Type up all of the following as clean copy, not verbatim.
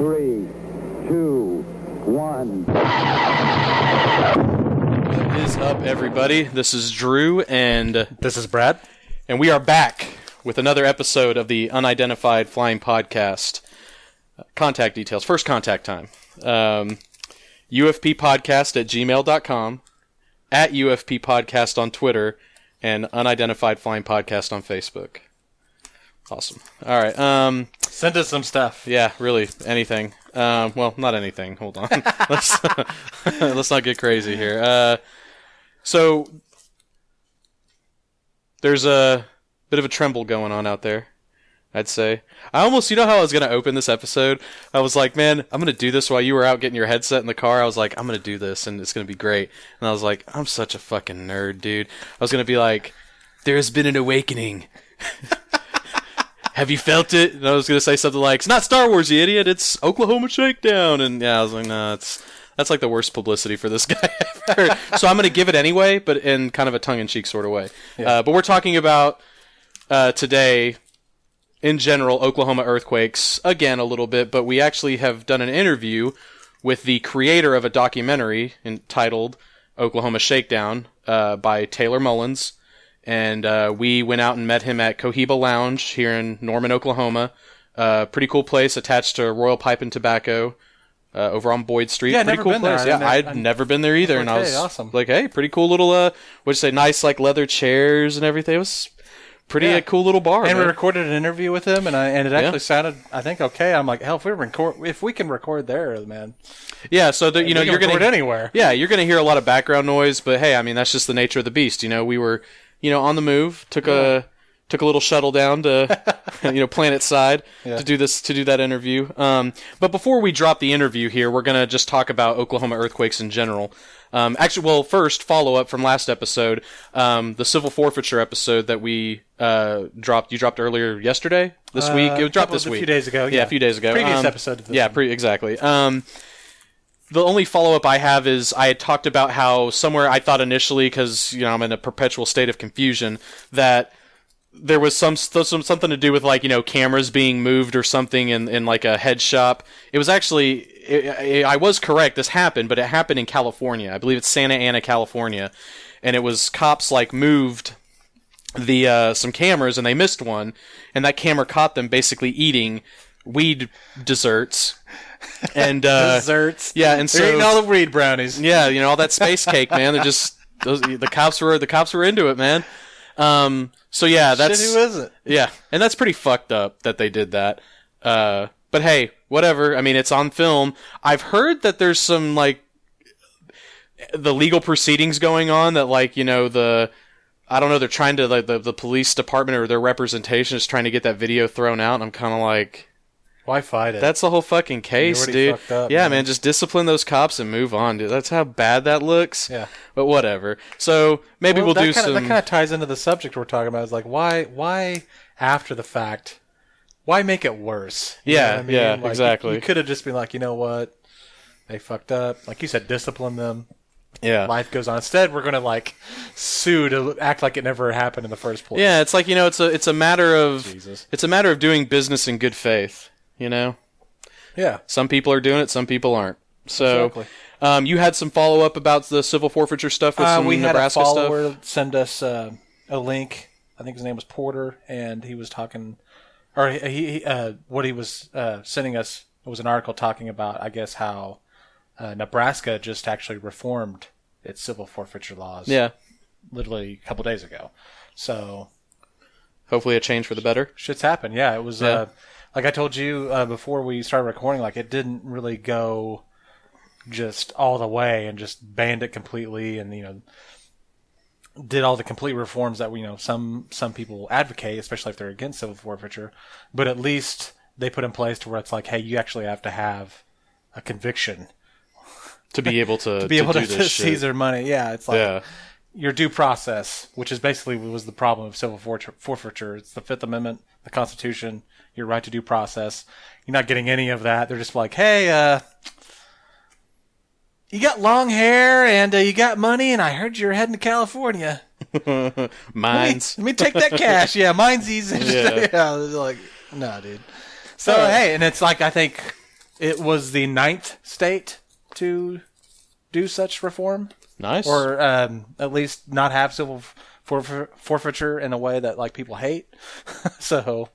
3, 2, 1. What is up, everybody? This is Drew, and this is Brad. And we are back with another episode of the Unidentified Flying Podcast. Contact details. First contact time. UFPpodcast@gmail.com, at UFP Podcast on Twitter, and Unidentified Flying Podcast on Facebook. Awesome. All right. Send us some stuff. Yeah, really, anything. Well, not anything. Hold on. Let's not get crazy here. So there's a bit of a tremble going on out there, I'd say. I almost, you know how I was going to open this episode? I was like, man, I'm going to do this while you were out getting your headset in the car. I was like, I'm going to do this, and it's going to be great. And I was like, I'm such a fucking nerd, dude. I was going to be like, there has been an awakening. Have you felt it? And I was going to say something like, it's not Star Wars, you idiot. It's Oklahoma Shakedown. And yeah, I was like, no, that's like the worst publicity for this guy ever. So I'm going to give it anyway, but in kind of a tongue-in-cheek sort of way. Yeah. But we're talking about today, in general, Oklahoma earthquakes, again, a little bit, but we actually have done an interview with the creator of a documentary entitled Oklahoma Shakedown by Taylor Mullins. And we went out and met him at Cohiba Lounge here in Norman, Oklahoma. Pretty cool place attached to Royal Pipe and Tobacco over on Boyd Street. Yeah, pretty never cool been place. there. Yeah, I'd never been there either. Okay, and I was awesome. Like, hey, pretty cool little, what'd you say, nice like leather chairs and everything. It was pretty cool little bar. And man. we recorded an interview with him, and it actually sounded, I think, okay. I'm like, hell, if we can record there, man. Yeah, so you're going to record anywhere. Yeah, you're going to hear a lot of background noise, but hey, I mean, that's just the nature of the beast. We were on the move, took a little shuttle down to, Planet Side to do that interview. But before we drop the interview here, we're going to just talk about Oklahoma earthquakes in general. First, follow up from last episode, the civil forfeiture episode that we dropped. You dropped earlier yesterday? This week? It dropped this week. A few days ago. Yeah, a few days ago. Previous episode of this one. Exactly. The only follow-up I have is I had talked about how somewhere I thought initially, because I'm in a perpetual state of confusion, that there was something to do with cameras being moved or something in like a head shop. It was actually I was correct. This happened, but it happened in California. I believe it's Santa Ana, California, and it was cops moved the some cameras and they missed one, and that camera caught them basically eating weed desserts. And desserts, yeah, and they're eating all the weed brownies. Yeah, all that space cake, man. They're just the cops were into it, man. So yeah, that's shit, who is it? Yeah, and that's pretty fucked up that they did that. But hey, whatever. I mean, it's on film. I've heard that there's some the legal proceedings going on that I don't know, they're trying to the police department or their representation is trying to get that video thrown out. And I'm kind of like, why fight it? That's the whole fucking case, dude. Up, yeah, man, just discipline those cops and move on, dude. That's how bad that looks. Yeah. But whatever. So maybe we'll do some... That kind of ties into the subject we're talking about. It's like, why after the fact, why make it worse? You know what I mean? Yeah, exactly. You could have just been like, you know what? They fucked up. Like you said, discipline them. Yeah. Life goes on. Instead, we're going to sue to act like it never happened in the first place. Yeah, it's like, it's a matter of... Jesus. It's a matter of doing business in good faith. Yeah. Some people are doing it, some people aren't. So, exactly. You had some follow-up about the civil forfeiture stuff with some Nebraska stuff? We had a follower send us a link. I think his name was Porter, and he was talking... Or what he was sending us was an article talking about, I guess, how Nebraska just actually reformed its civil forfeiture laws. Yeah. Literally a couple days ago. So... Hopefully a change for the better. Shit's happened, yeah. It was... like I told you before we started recording, it didn't really go just all the way and just banned it completely and, did all the complete reforms that some people advocate, especially if they're against civil forfeiture. But at least they put in place to where it's like, hey, you actually have to have a conviction to be able to to seize their money. Yeah, it's like your due process, which is basically was the problem of civil forfeiture. It's the Fifth Amendment, the Constitution, your right to due process. You're not getting any of that. They're just like, hey, you got long hair and you got money, and I heard you're heading to California. Mines. Let me take that cash. Yeah, mine's easy. Yeah, like, no, dude. So, hey, and it's like, I think It was the 9th state to do such reform. Nice. Or at least not have civil forfeiture in a way that like people hate. So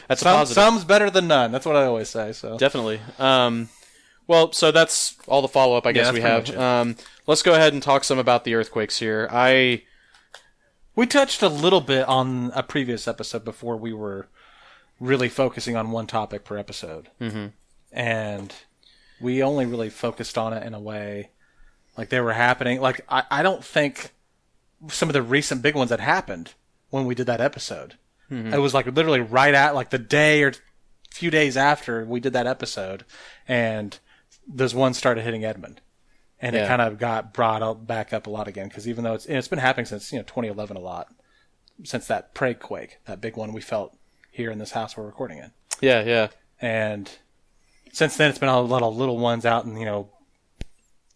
that's a positive. Some's better than none. That's what I always say. So definitely. Well, so that's all the follow-up I guess we have. Let's go ahead and talk some about the earthquakes here. We touched a little bit on a previous episode before we were really focusing on one topic per episode. Mm-hmm. And we only really focused on it in a way like they were happening. Like, I don't think some of the recent big ones that happened when we did that episode. Mm-hmm. It was like literally right at like the day or few days after we did that episode, and those ones started hitting Edmond. And it kind of got brought back up a lot again, because even though it's been happening since 2011 a lot, since that Prague quake, that big one we felt here in this house we're recording in. Yeah, yeah. And since then, it's been a lot of little ones out in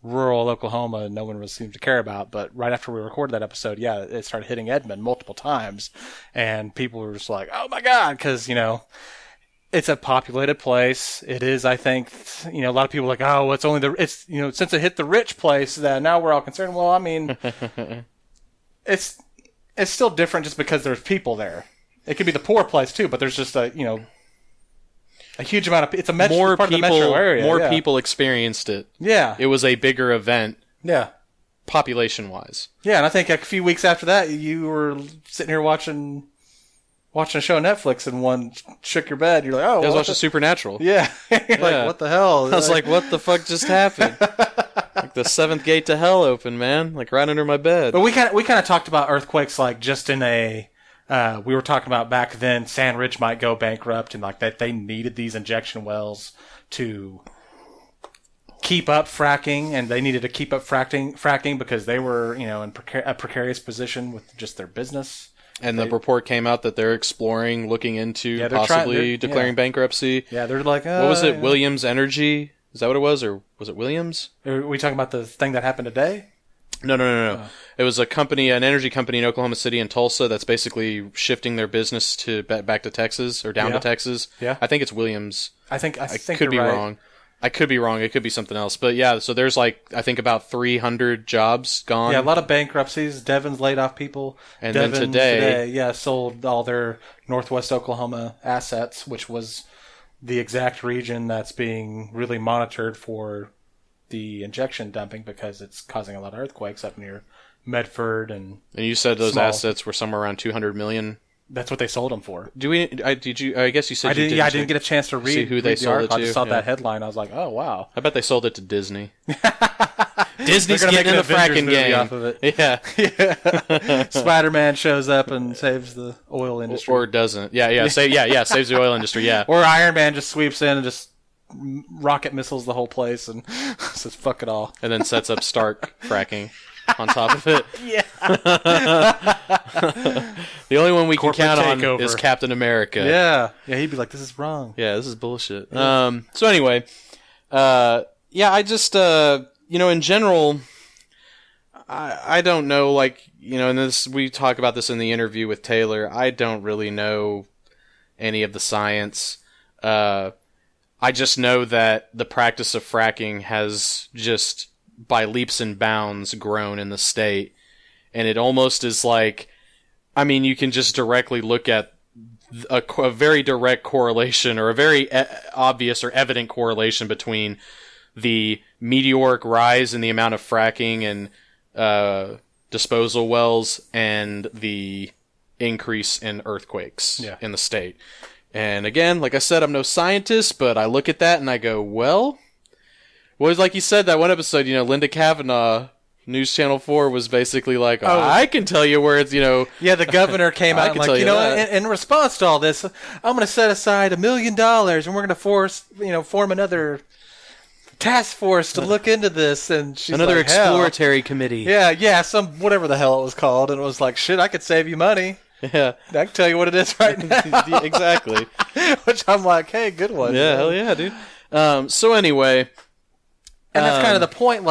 rural Oklahoma, no one really seems to care about. But right after we recorded that episode, it started hitting Edmond multiple times, and people were just like, "Oh my god!" Because it's a populated place. It is, I think, a lot of people are like, oh, since it hit the rich place, that now we're all concerned. Well, I mean, it's still different just because there's people there. It could be the poor place too, but there's just a huge amount of, it's a metro, part of the metro area. More people experienced it. Yeah. It was a bigger event. Yeah. Population-wise. Yeah, and I think a few weeks after that, you were sitting here watching a show on Netflix, and one shook your bed. You're like, oh, I was watching Supernatural. Yeah. Like, what the hell? I was like, what the fuck just happened? Like the 7th gate to hell opened, man. Like right under my bed. But we kind of talked about earthquakes, like just in a, we were talking about back then, Sand Ridge might go bankrupt, and like that they needed these injection wells to keep up fracking, and they needed to keep up fracking because they were, in a precarious position with just their business. And the report came out that they're exploring, looking into possibly declaring bankruptcy. Yeah, they're like, what was it? Williams Energy? Is that what it was? Or was it Williams? Are we talking about the thing that happened today? No. It was an energy company in Oklahoma City and Tulsa that's basically shifting their business to back to Texas or down to Texas. Yeah. I think it's Williams. I think could be wrong. I could be wrong. It could be something else. But yeah, so there's I think about 300 jobs gone. Yeah, a lot of bankruptcies. Devon's laid off people. And then today, sold all their Northwest Oklahoma assets, which was the exact region that's being really monitored for the injection dumping because it's causing a lot of earthquakes up near Medford. And you said those assets were somewhere around $200 million. That's what they sold them for. Did you? I guess you said I didn't. I didn't get a chance to read who they sold it to. I just saw that headline. I was like, oh wow. I bet they sold it to Disney. Disney's getting in the fracking game. Off of it. Yeah. Spider-Man shows up and saves the oil industry, or doesn't. Yeah. Saves the oil industry. Yeah. Or Iron Man just sweeps in and just rocket missiles the whole place and says fuck it all, and then sets up Stark fracking on top of it. Yeah. The only one we can count on is Captain America. Yeah, he'd be like, "This is wrong. Yeah, this is bullshit." So anyway, I just in general, I don't know, and this we talk about this in the interview with Taylor. I don't really know any of the science. I just know that the practice of fracking has just by leaps and bounds grown in the state, and it almost is like, I mean, you can just directly look at a very direct correlation, or a very obvious or evident correlation between the meteoric rise in the amount of fracking and disposal wells and the increase in earthquakes in the state. And again, like I said, I'm no scientist, but I look at that and I go, well, like you said, that one episode, Linda Kavanaugh, News Channel 4, was basically like, I can tell you where it's, Yeah, the governor came out and like, in response to all this, I'm going to set aside $1 million and we're going to form another task force to look into this. And she's another like, exploratory committee. Yeah, whatever the hell it was called. And it was like, shit, I could save you money. Yeah. I can tell you what it is right now. Exactly. Which I'm like, hey, good one. Yeah, hell yeah, dude. So anyway. And that's kind of the point,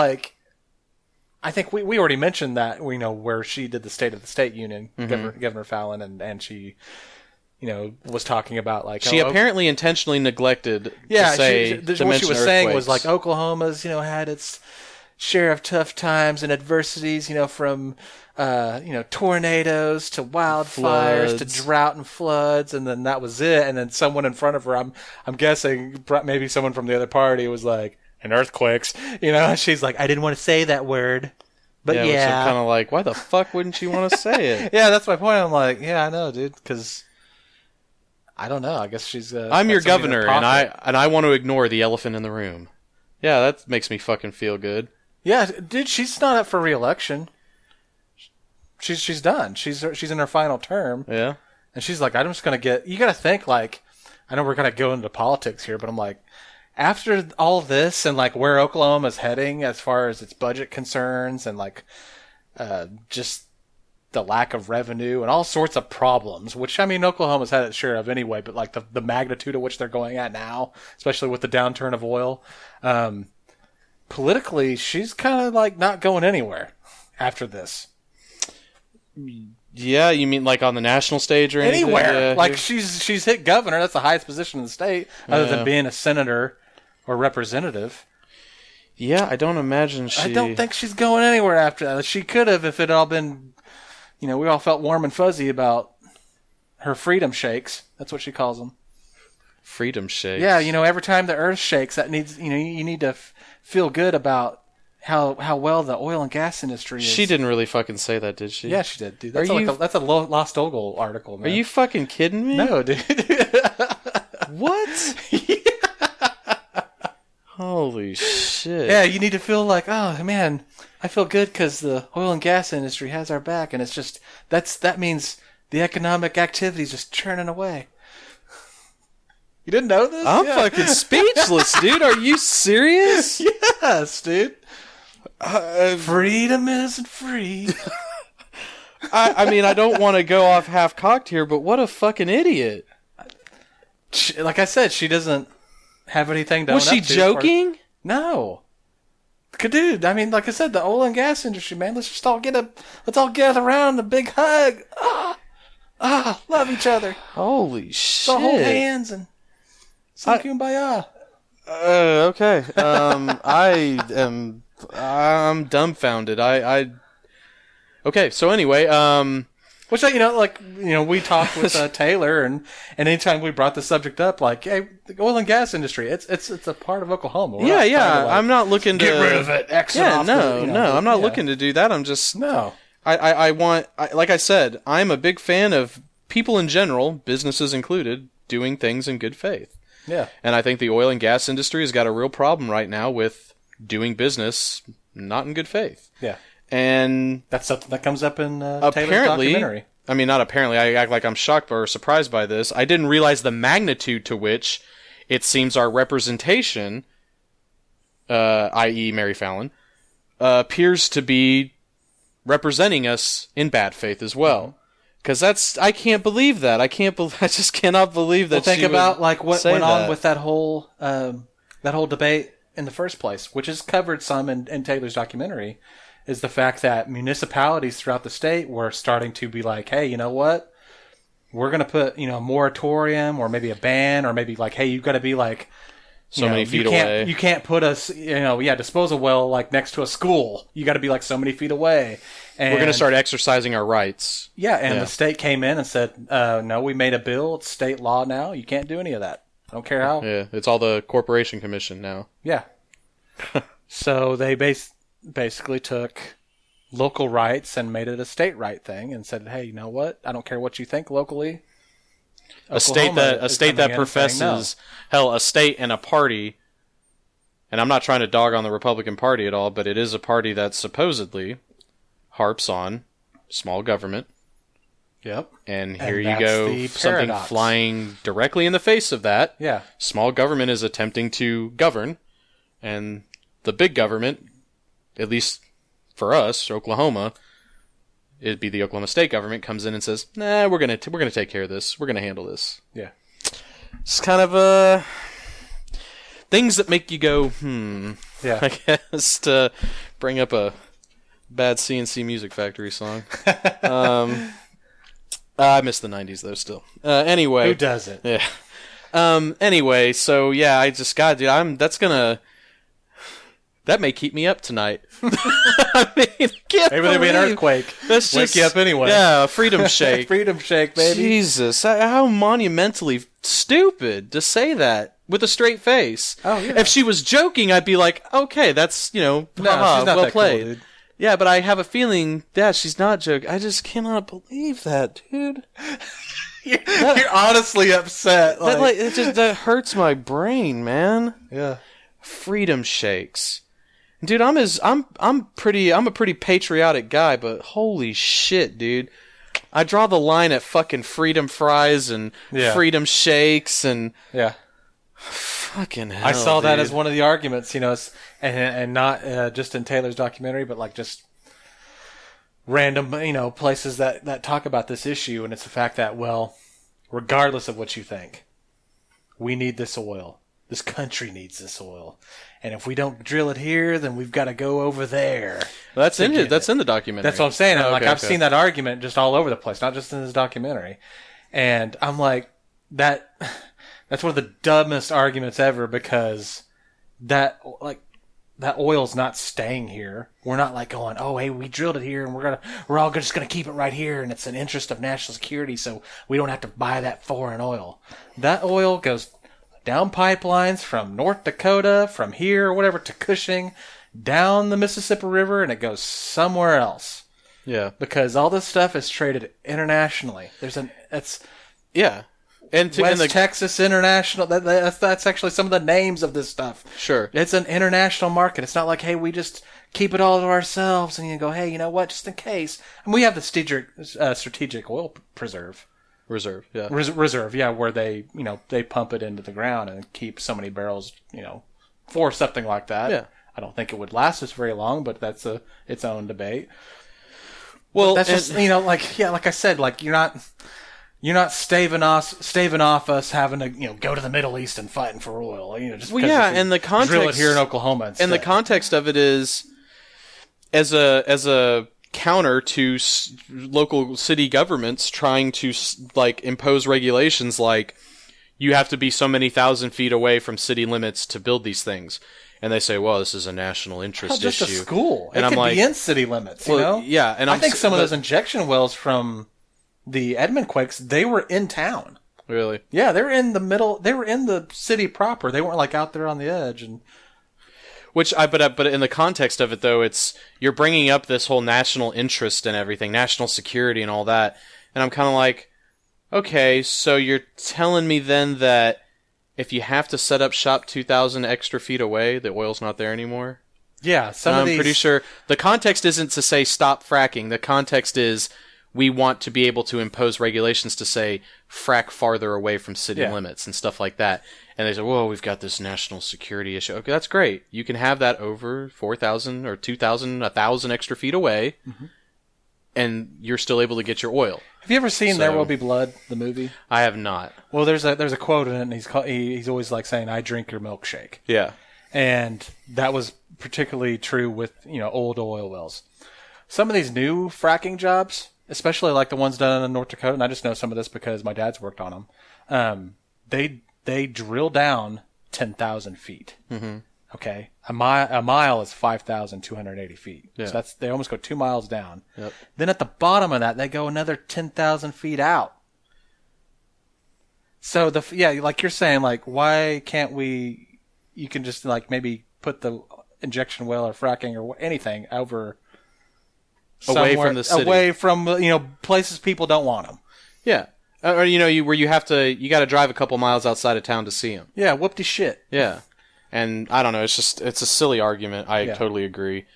I think we already mentioned that, where she did the State of the State Union, Governor Fallin, and she was talking about like she apparently intentionally neglected to say what she was saying was like Oklahoma's had its share of tough times and adversities, from tornadoes to wildfires to drought and floods, and then that was it. And then someone in front of her, I'm guessing maybe someone from the other party was like, and earthquakes, and she's like, I didn't want to say that word. But yeah. Kind of like, why the fuck wouldn't you want to say it? Yeah, that's my point. I'm like, yeah, I know, dude, because I don't know. I guess she's. I'm your governor, and I want to ignore the elephant in the room. Yeah, that makes me fucking feel good. Yeah, dude, she's not up for re-election. She's done. She's in her final term. Yeah, and she's like, I'm just gonna get. You got to think like, I know we're gonna go into politics here, but I'm like, after all this and like where Oklahoma's heading as far as its budget concerns and like, just the lack of revenue and all sorts of problems, which, I mean, Oklahoma's had its share of anyway, but like the magnitude at which they're going at now, especially with the downturn of oil, politically, she's kind of like not going anywhere after this. Yeah, you mean like on the national stage or anything? Anywhere. Yeah, like she's hit governor. That's the highest position in the state, other than being a senator or representative. Yeah, I don't imagine I don't think she's going anywhere after that. She could have if it all been... we all felt warm and fuzzy about her freedom shakes. That's what she calls them. Freedom shakes. Yeah, every time the earth shakes, that needs, you need to feel good about how well the oil and gas industry is. She didn't really fucking say that, did she? Yeah, she did, dude. That's a Lost Ogle article, man. Are you fucking kidding me? No, dude. What? Holy shit. Yeah, you need to feel like, oh, man, I feel good because the oil and gas industry has our back, and it's just, that means the economic activity is just churning away. You didn't know this? I'm fucking speechless, dude. Are you serious? Yes, dude. Freedom isn't free. I mean, I don't want to go off half-cocked here, but what a fucking idiot. Like I said, she doesn't have anything to own up to. Was she joking? No. Dude, I mean, like I said, the oil and gas industry, man, let's all gather around a big hug. Love each other. Holy shit. So hold hands and sing Kumbaya. Okay. I'm dumbfounded. Okay, so anyway, which, we talked with Taylor, and anytime we brought the subject up, like, hey, the oil and gas industry, it's a part of Oklahoma. I'm not looking to get rid of it. I'm not looking to do that. I'm just I want, like I said, I'm a big fan of people in general, businesses included, doing things in good faith. Yeah, and I think the oil and gas industry has got a real problem right now with doing business not in good faith. Yeah. And that's something that comes up in Taylor's documentary. I mean, not apparently. I act like I'm shocked or surprised by this. I didn't realize the magnitude to which it seems our representation, i.e. Mary Fallin, appears to be representing us in bad faith as well. Because I can't believe that. I just cannot believe that. Well, think about like what went on with that whole debate in the first place, which is covered some in Taylor's documentary. Is the fact that municipalities throughout the state were starting to be like, hey, you know what? We're going to put, a moratorium or maybe a ban or maybe like, hey, you've got to be like so many feet away. You can't put us, disposal well like next to a school. You got to be like so many feet away. And we're going to start exercising our rights. Yeah, and the state came in and said, no, we made a bill. It's state law now. You can't do any of that. I don't care how. Yeah, it's all the Corporation Commission now. Yeah. So they basically took local rights and made it a state right thing and said, hey, you know what? I don't care what you think locally. A state that professes, a state and a party, and I'm not trying to dog on the Republican Party at all, but it is a party that supposedly harps on small government. Yep. And here you go, something flying directly in the face of that. Yeah. Small government is attempting to govern, and the big government, at least for us, Oklahoma, it'd be the Oklahoma State government comes in and says, "Nah, we're gonna take care of this. We're gonna handle this." Yeah, it's kind of things that make you go, Yeah, I guess to bring up a bad CNC Music Factory song. I miss the 90s, though, still. Anyway. Who doesn't? Yeah. Anyway, so, yeah, I just got, dude, that may keep me up tonight. I mean, maybe there'll be an earthquake. That's wake you up anyway. Yeah, a freedom shake. Freedom shake, baby. Jesus, how monumentally stupid to say that with a straight face. Oh, yeah. If she was joking, I'd be like, okay, that's, no, she's haha, not well that played. cool, dude. Yeah, but I have a feeling, yeah, she's not joking. I just cannot believe that, dude. You're honestly upset. That hurts my brain, man. Yeah. Freedom shakes. Dude, I'm a pretty patriotic guy, but holy shit, dude. I draw the line at fucking freedom fries and freedom shakes and fucking hell. I saw that dude. as one of the arguments, and not just in Taylor's documentary, but like just random, places that talk about this issue, and it's the fact that, well, regardless of what you think, we need this oil. This country needs this oil. And if we don't drill it here, then we've got to go over there. Well, that's in it. That's in the documentary. That's what I'm saying. Oh, I've seen that argument just all over the place, not just in this documentary. And I'm like, that's one of the dumbest arguments ever, because that oil's not staying here. We're not like going, oh, hey, we drilled it here and we're all just gonna keep it right here, and it's an interest of national security, so we don't have to buy that foreign oil. That oil goes down pipelines from North Dakota, from here or whatever, to Cushing, down the Mississippi River, and it goes somewhere else. Yeah. Because all this stuff is traded internationally. And West Texas International, that's actually some of the names of this stuff. Sure. It's an international market. It's not like, hey, we just keep it all to ourselves and you go, hey, you know what, just in case. And we have the strategic oil reserve, where they, they pump it into the ground and keep so many barrels, for something like that. Yeah. I don't think it would last us very long, but that's its own debate. Well, but that's just, like I said, like you're not staving off us having to, go to the Middle East and fighting for oil, just because and the context, drill it here in Oklahoma instead. And the context of it is as a counter to local city governments trying to impose regulations like you have to be so many thousand feet away from city limits to build these things, and they say, well, this is a national interest just issue. A school, and it I'm could like, be in city limits. Yeah, and I think some of those injection wells from the Edmund quakes, they were in town. Really? Yeah, they were in the middle. They were in the city proper. They weren't like out there on the edge. And but in the context of it, though, it's you're bringing up this whole national interest and everything, national security and all that, and I'm kind of like, okay, so you're telling me then that if you have to set up shop 2,000 extra feet away, the oil's not there anymore? Yeah, I'm pretty sure the context isn't to say stop fracking. The context is we want to be able to impose regulations to say frack farther away from city limits and stuff like that. And they say, whoa, we've got this national security issue. Okay, that's great. You can have that over 4,000 or 2,000, 1,000 extra feet away, and you're still able to get your oil. Have you ever seen There Will Be Blood, the movie? I have not. Well, there's a quote in it, and he's always like saying, "I drink your milkshake." Yeah. And that was particularly true with, old oil wells. Some of these new fracking jobs, especially like the ones done in North Dakota, and I just know some of this because my dad's worked on them, they drill down 10,000 feet. Mm-hmm. Okay? A mile is 5,280 feet. Yeah. So they almost go 2 miles down. Yep. Then at the bottom of that, they go another 10,000 feet out. So like you're saying, like, why can't you can just like maybe put the injection well or fracking or anything over away from the city, away from places people don't want them. Yeah, or where you got to drive a couple miles outside of town to see them. Yeah, whoop-de shit. Yeah, and I don't know. It's a silly argument. I totally agree.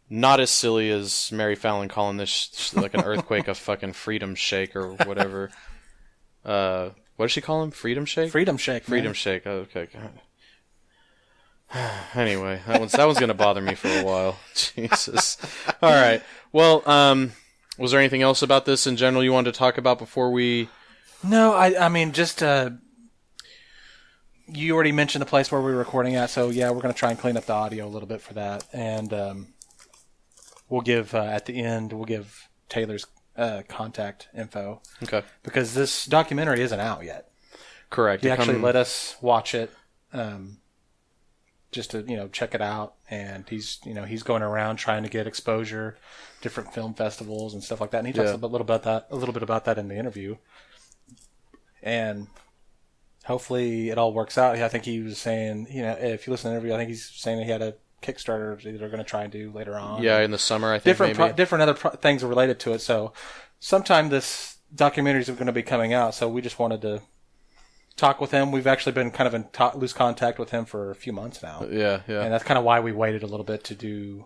Not as silly as Mary Fallin calling this like an earthquake a fucking freedom shake or whatever. What does she call him? Freedom shake. Freedom shake. Freedom shake. Oh, okay. Anyway, that one's gonna bother me for a while. Jesus. All right. Well, was there anything else about this in general you wanted to talk about before we? No, I mean just you already mentioned the place where we were recording at, so yeah, we're gonna try and clean up the audio a little bit for that, and we'll give at the end Taylor's contact info. Okay. Because this documentary isn't out yet. Correct. He actually let us watch it, just to check it out, and he's going around trying to get exposure, different film festivals and stuff like that. And he talks a little bit about that in the interview, and hopefully it all works out. I think he was saying, if you listen to the interview, I think he's saying that he had a Kickstarter that they're going to try and do later on. Yeah, in the summer, I think. Different other things are related to it. So sometime this documentary is going to be coming out. So we just wanted to talk with him. We've actually been kind of in loose contact with him for a few months now. Yeah. And that's kind of why we waited a little bit to do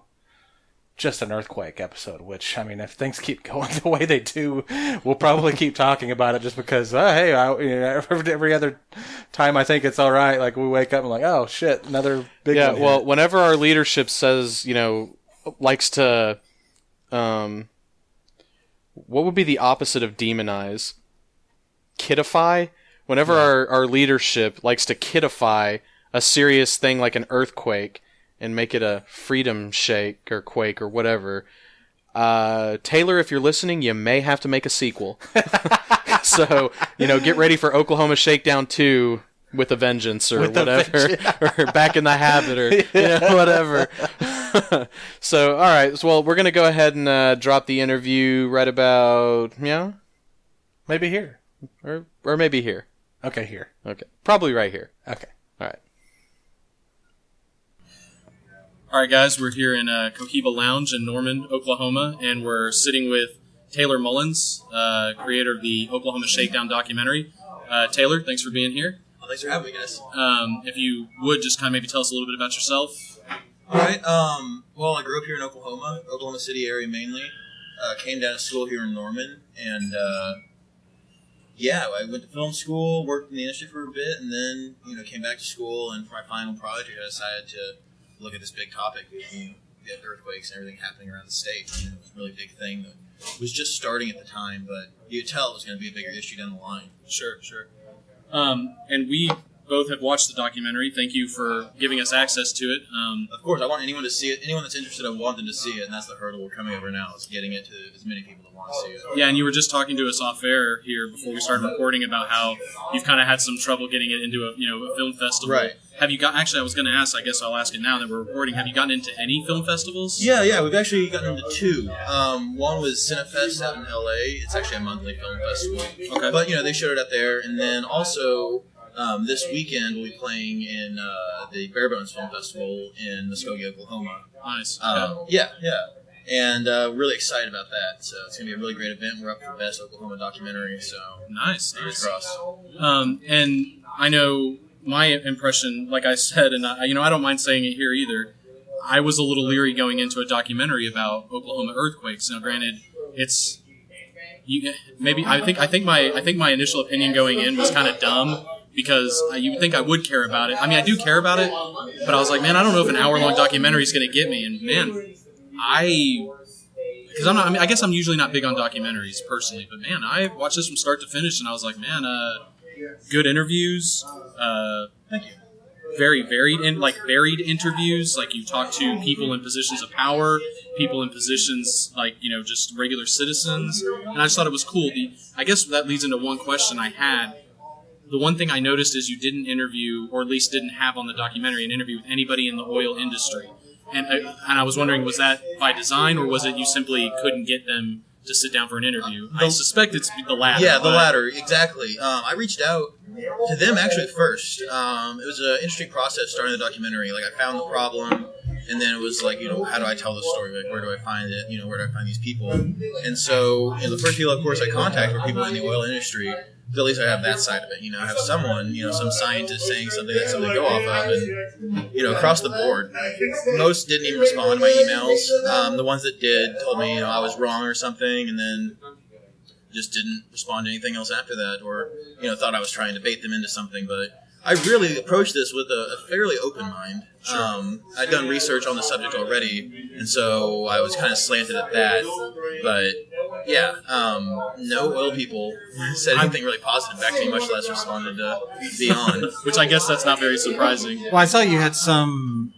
just an earthquake episode, which, I mean, if things keep going the way they do, we'll probably keep talking about it just because, every other time I think it's all right, like we wake up and like, oh shit, another big one. Yeah, well, whenever our leadership says, likes to, what would be the opposite of demonize? Kidify? Whenever our leadership likes to kidify a serious thing like an earthquake, and make it a freedom shake or quake or whatever. Taylor, if you're listening, you may have to make a sequel. So, get ready for Oklahoma Shakedown 2 with a vengeance or whatever. Or Back in the Habit or whatever. So, all right. Well, we're going to go ahead and drop the interview right about, maybe here. Or maybe here. Okay, here. Okay. Probably right here. Okay. All right. All right, guys, we're here in Cohiba Lounge in Norman, Oklahoma, and we're sitting with Taylor Mullins, creator of the Oklahoma Shakedown documentary. Taylor, thanks for being here. Well, thanks for having me, guys. If you would, just kind of maybe tell us a little bit about yourself. All right. Well, I grew up here in Oklahoma City area mainly. Came down to school here in Norman, and I went to film school, worked in the industry for a bit, and then came back to school. And for my final project, I decided to look at this big topic, the earthquakes and everything happening around the state. It was a really big thing that was just starting at the time, but you could tell it was going to be a bigger issue down the line. Sure. And we both have watched the documentary. Thank you for giving us access to it. Of course, I want anyone to see it. Anyone that's interested, I want them to see it, and that's the hurdle we're coming over now, is getting it to as many people that want to see it. Yeah, and you were just talking to us off air here before we started recording about how you've kind of had some trouble getting it into a film festival. Right. Have you got? Actually, I was going to ask. I guess I'll ask it now that we're recording. Have you gotten into any film festivals? Yeah. We've actually gotten into two. One was Cinefest out in L.A. It's actually a monthly film festival. Okay. But they showed it up there, and then also this weekend we'll be playing in the Bare Bones Film Festival in Muskogee, Oklahoma. Nice. Yeah. And really excited about that. So it's going to be a really great event. We're up for Best Oklahoma Documentary. So nice. Fingers crossed. And I know my impression, like I said, and I don't mind saying it here either. I was a little leery going into a documentary about Oklahoma earthquakes. Now, granted, it's I think my initial opinion going in was kind of dumb because you think I would care about it. I mean, I do care about it, but I was like, man, I don't know if an hour-long documentary is going to get me. And man, because I guess I'm usually not big on documentaries personally, but man, I watched this from start to finish, and I was like, man, good interviews. Thank you. Very varied interviews. Like you talk to people in positions of power, people in positions like just regular citizens, and I just thought it was cool. I guess that leads into one question I had. The one thing I noticed is you didn't interview, or at least didn't have on the documentary, an interview with anybody in the oil industry, and I was wondering, was that by design, or was it you simply couldn't get them to sit down for an interview? I suspect it's the latter. Yeah, the latter, exactly. I reached out to them actually first. It was an interesting process starting the documentary. Like, I found the problem, and then it was like, how do I tell the story? Like, where do I find it? Where do I find these people? And so, the first people, of course, I contacted were people in the oil industry. But at least I have that side of it. I have someone, some scientist saying something that's something to go off of. And, across the board, most didn't even respond to my emails. The ones that did told me, I was wrong or something, and then just didn't respond to anything else after that, or, thought I was trying to bait them into something. But I really approached this with a fairly open mind. Sure. I'd done research on the subject already, and so I was kind of slanted at that. But yeah, no oil people said anything really positive back to me, much less responded to be on. Which I guess that's not very surprising. Well, I saw you had some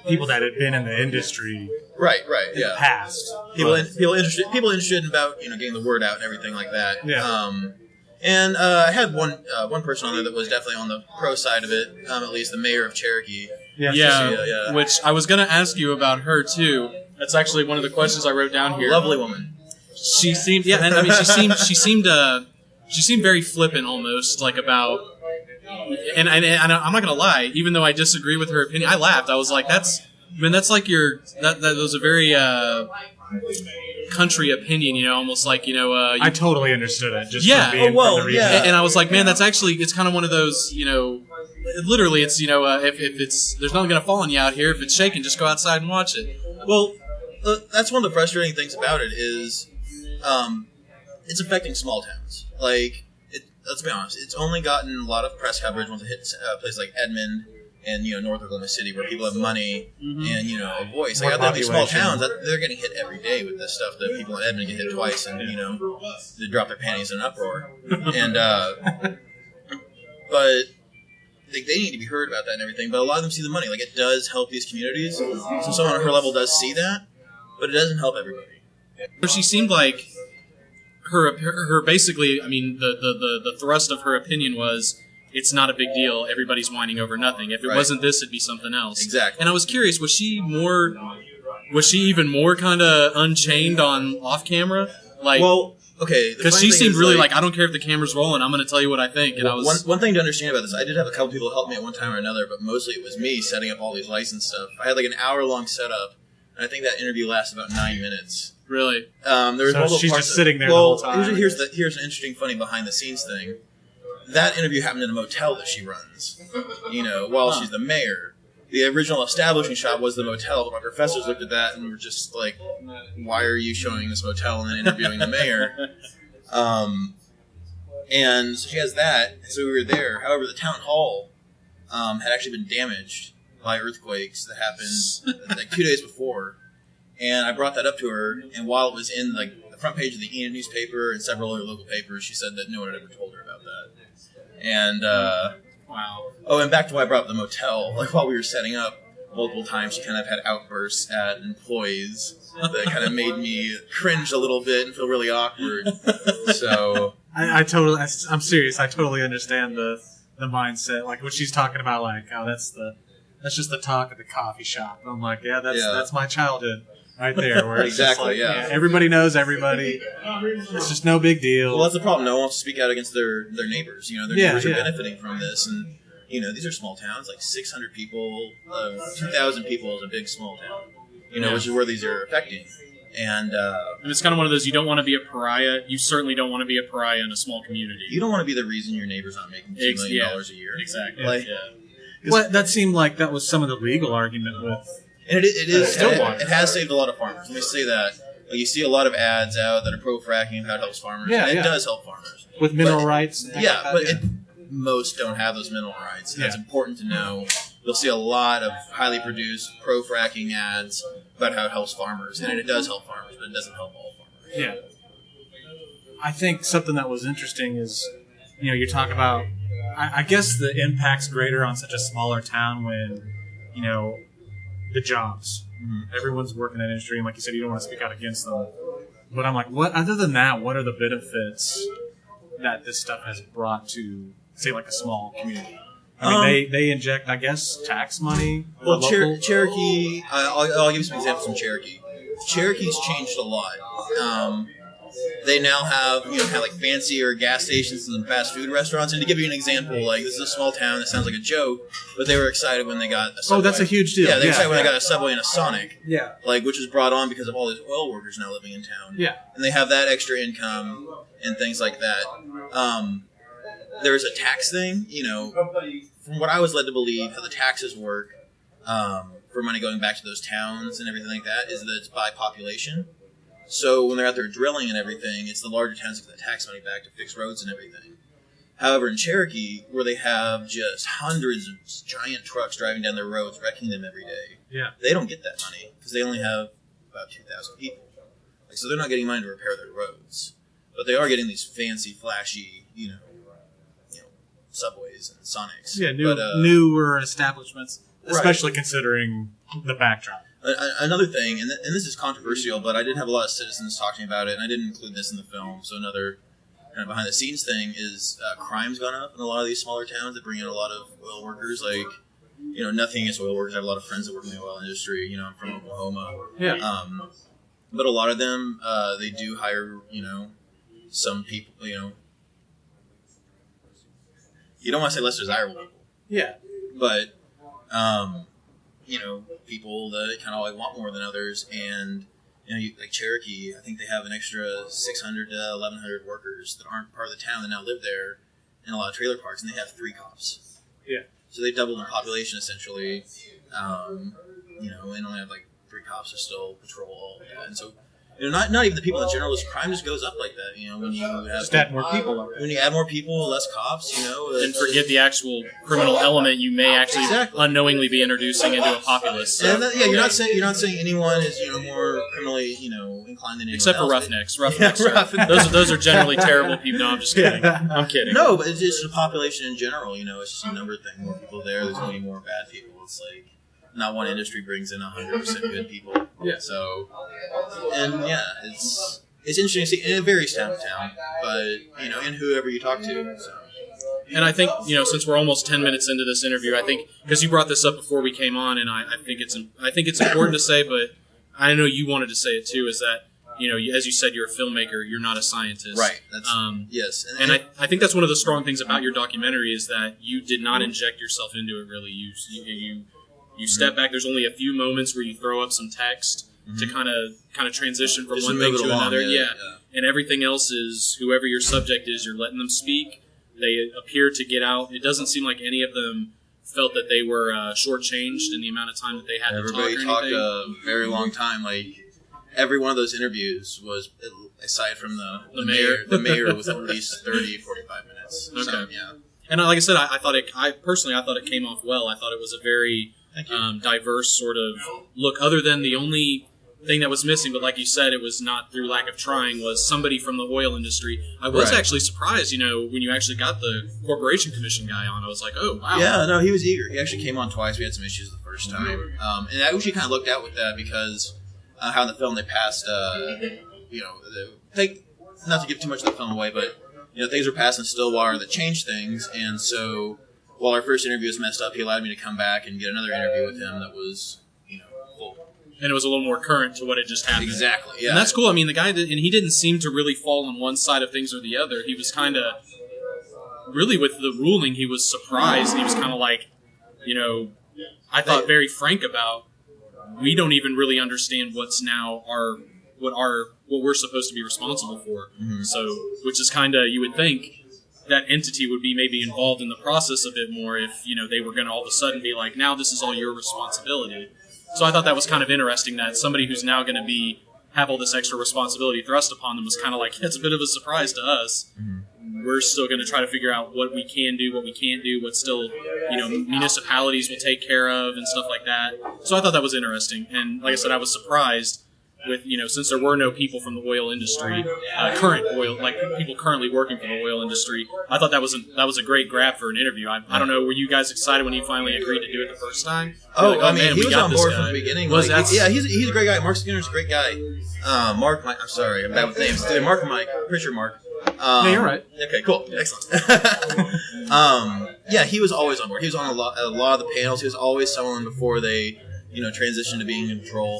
people that had been in the industry Right, in the past. people interested in about getting the word out and everything like that. Yeah. And I had one person on there that was definitely on the pro side of it, at least the mayor of Cherokee. Yeah, which I was going to ask you about her too. That's actually one of the questions I wrote down here. Lovely woman. She seemed, and I mean, she seemed very flippant almost, like about. And I'm not gonna lie, even though I disagree with her opinion, I laughed. I was like, that's like that was a very country opinion, almost like I totally understood it. Just yeah, from being from the region. And I was like, man, that's actually, it's kind of one of those, literally, it's if it's there's nothing gonna fall on you out here. If it's shaking, just go outside and watch it. Well, that's one of the frustrating things about it is, it's affecting small towns. Like, let's be honest, it's only gotten a lot of press coverage once it hits places like Edmond and North Oklahoma City, where people have money and a voice. Like, out there in these small towns, they're getting hit every day with this stuff. That people in Edmond get hit twice, and they drop their panties in an uproar. And but they need to be heard about that and everything. But a lot of them see the money. Like, it does help these communities. So someone on her level does see that, but it doesn't help everybody. She seemed like her basically. I mean, the thrust of her opinion was, it's not a big deal. Everybody's whining over nothing. If it wasn't this, it'd be something else. Exactly. And I was curious, was she even more kind of unchained on off camera? Like, well, okay, because she seemed really like, I don't care if the camera's rolling. I'm going to tell you what I think. And I was one thing to understand about this. I did have a couple people help me at one time or another, but mostly it was me setting up all these license stuff. I had like an hour-long setup, and I think that interview lasted about 9 minutes. Really? There was multiple she's parts just sitting there the whole time. Here's an interesting, funny behind-the-scenes thing. That interview happened in a motel that she runs, while she's the mayor. The original establishing shot was the motel, but my professors looked at that and were just like, why are you showing this motel and then interviewing the mayor? And so she has that, so we were there. However, the town hall had actually been damaged by earthquakes that happened like 2 days before. And I brought that up to her, and while it was in like the front page of the Enid newspaper and several other local papers, she said that no one had ever told her about that. And wow. Oh, and back to why I brought up the motel. Like, while we were setting up, multiple times she kind of had outbursts at employees that kind of made me cringe a little bit and feel really awkward. So I'm serious. I totally understand the mindset. Like, what she's talking about, like, oh, that's just the talk at the coffee shop. I'm like, that's my childhood. Right there, where it's exactly, just like, everybody knows everybody. It's just no big deal. Well, that's the problem. No one wants to speak out against their neighbors. Their neighbors are benefiting from this, and these are small towns, like 600 people, 2,000 people is a big small town. Which is where these are affecting, and it's kind of one of those, you don't want to be a pariah. You certainly don't want to be a pariah in a small community. You don't want to be the reason your neighbor's not making $2 million a year. Exactly. Like, well, that seemed like that was some of the legal argument with. And it has saved a lot of farmers. Let me say that. Like, you see a lot of ads out that are pro-fracking and how it helps farmers. Yeah, and it does help farmers. With mineral rights? Most don't have those mineral rights. And that's important to know. You'll see a lot of highly produced pro-fracking ads about how it helps farmers. And it does help farmers, but it doesn't help all farmers. Yeah. I think something that was interesting is, you talk about, I guess the impact's greater on such a smaller town when, the jobs. Mm-hmm. Everyone's working in that industry, and like you said, you don't want to speak out against them. But I'm like, what? Other than that, what are the benefits that this stuff has brought to, say, like a small community? I mean, they inject, I guess, tax money. Well, Cherokee. I'll give you some examples from Cherokee. Cherokee's changed a lot. They now have, kind of like fancier gas stations and fast food restaurants. And to give you an example, like, this is a small town that sounds like a joke, but they were excited when they got a Subway. Oh, that's a huge deal. Yeah, they were excited when they got a Subway and a Sonic. Yeah. Like, which was brought on because of all these oil workers now living in town. Yeah. And they have that extra income and things like that. There's a tax thing, from what I was led to believe, how the taxes work for money going back to those towns and everything like that is that it's by population. So when they're out there drilling and everything, it's the larger towns that get the tax money back to fix roads and everything. However, in Cherokee, where they have just hundreds of giant trucks driving down their roads, wrecking them every day, they don't get that money because they only have about 2,000 people. So they're not getting money to repair their roads, but they are getting these fancy, flashy, Subways and Sonics. Yeah, newer establishments especially considering the backdrop. Another thing, and this is controversial, but I did have a lot of citizens talk to me about it, and I didn't include this in the film. So another kind of behind the scenes thing is crime's gone up in a lot of these smaller towns that bring in a lot of oil workers. Like, nothing against oil workers. I have a lot of friends that work in the oil industry. I'm from Oklahoma. Yeah. But a lot of them, they do hire, some people, you don't want to say less desirable people. Yeah. But, people that kind of like want more than others. And, like Cherokee, I think they have an extra 600 to 1,100 workers that aren't part of the town that now live there in a lot of trailer parks, and they have 3 cops. Yeah. So they doubled in population, essentially. And only have, 3 cops to still patrol all of that. And so, not even the people in general, just crime just goes up like that. When you have Just add more people. When you add more people, less cops. And forget the actual criminal element you may actually unknowingly be introducing into a populace. So. And you're not saying anyone is more criminally inclined than anyone except for else. roughnecks. Those are generally terrible people. No, I'm just kidding. I'm kidding. No, but it's just the population in general. It's just a number thing. More people there, there's going to be more bad people. It's like not one industry brings in 100% good people. Yeah. So, and it's interesting to see, and it varies town to town, but and whoever you talk to. So. And I think since we're almost 10 minutes into this interview, I think because you brought this up before we came on, and I think it's important to say, but I know you wanted to say it too, is that as you said, you're a filmmaker, you're not a scientist, right? That's yes, and I think that's one of the strong things about your documentary is that you did not inject yourself into it. Really, you step back. There's only a few moments where you throw up some text to kind of transition from just one thing to another. Yeah. And everything else is whoever your subject is. You're letting them speak. They appear to get out. It doesn't seem like any of them felt that they were shortchanged in the amount of time that they had Everybody to talk or anything. anything. A very long time. Like every one of those interviews was, aside from the mayor. the mayor was at least 30, 45 minutes. Okay. So, yeah. And like I said, I thought it came off well. I thought it was a very Thank you. diverse sort of look. Other than the only thing that was missing, but like you said, it was not through lack of trying, was somebody from the oil industry. I was Right. actually surprised, when you actually got the Corporation Commission guy on. I was like, oh, wow. Yeah, no, he was eager. He actually came on twice. We had some issues the first time. And I actually kind of looked out with that because how in the film they passed, not to give too much of the film away, but, things were passed in Stillwater that changed things. And so while our first interview was messed up, he allowed me to come back and get another interview with him that was, full. And it was a little more current to what had just happened. Exactly, yeah. And that's cool. I mean, the guy, and he didn't seem to really fall on one side of things or the other. He was kind of, really with the ruling, he was surprised. He was kind of like, I thought very frank about, we don't even really understand what's now what we're supposed to be responsible for. Mm-hmm. So, which is kind of, you would think that entity would be maybe involved in the process a bit more if, they were going to all of a sudden be like, now this is all your responsibility. So I thought that was kind of interesting that somebody who's now going to have all this extra responsibility thrust upon them was kind of like, it's a bit of a surprise to us. Mm-hmm. We're still going to try to figure out what we can do, what we can't do, what still, municipalities will take care of and stuff like that. So I thought that was interesting. And like I said, I was surprised with, since there were no people from the oil industry, people currently working for the oil industry, I thought that was a great grab for an interview. I don't know, were you guys excited when he finally agreed to do it the first time? He was on board from the beginning. He's a great guy. Mark Skinner's a great guy. Mark, I'm sorry, I'm bad with names. Mark and Mike, pretty sure Mark. No, you're right. Okay, cool. Excellent. He was always on board. He was on a lot of the panels. He was always someone before they, transitioned to being in control.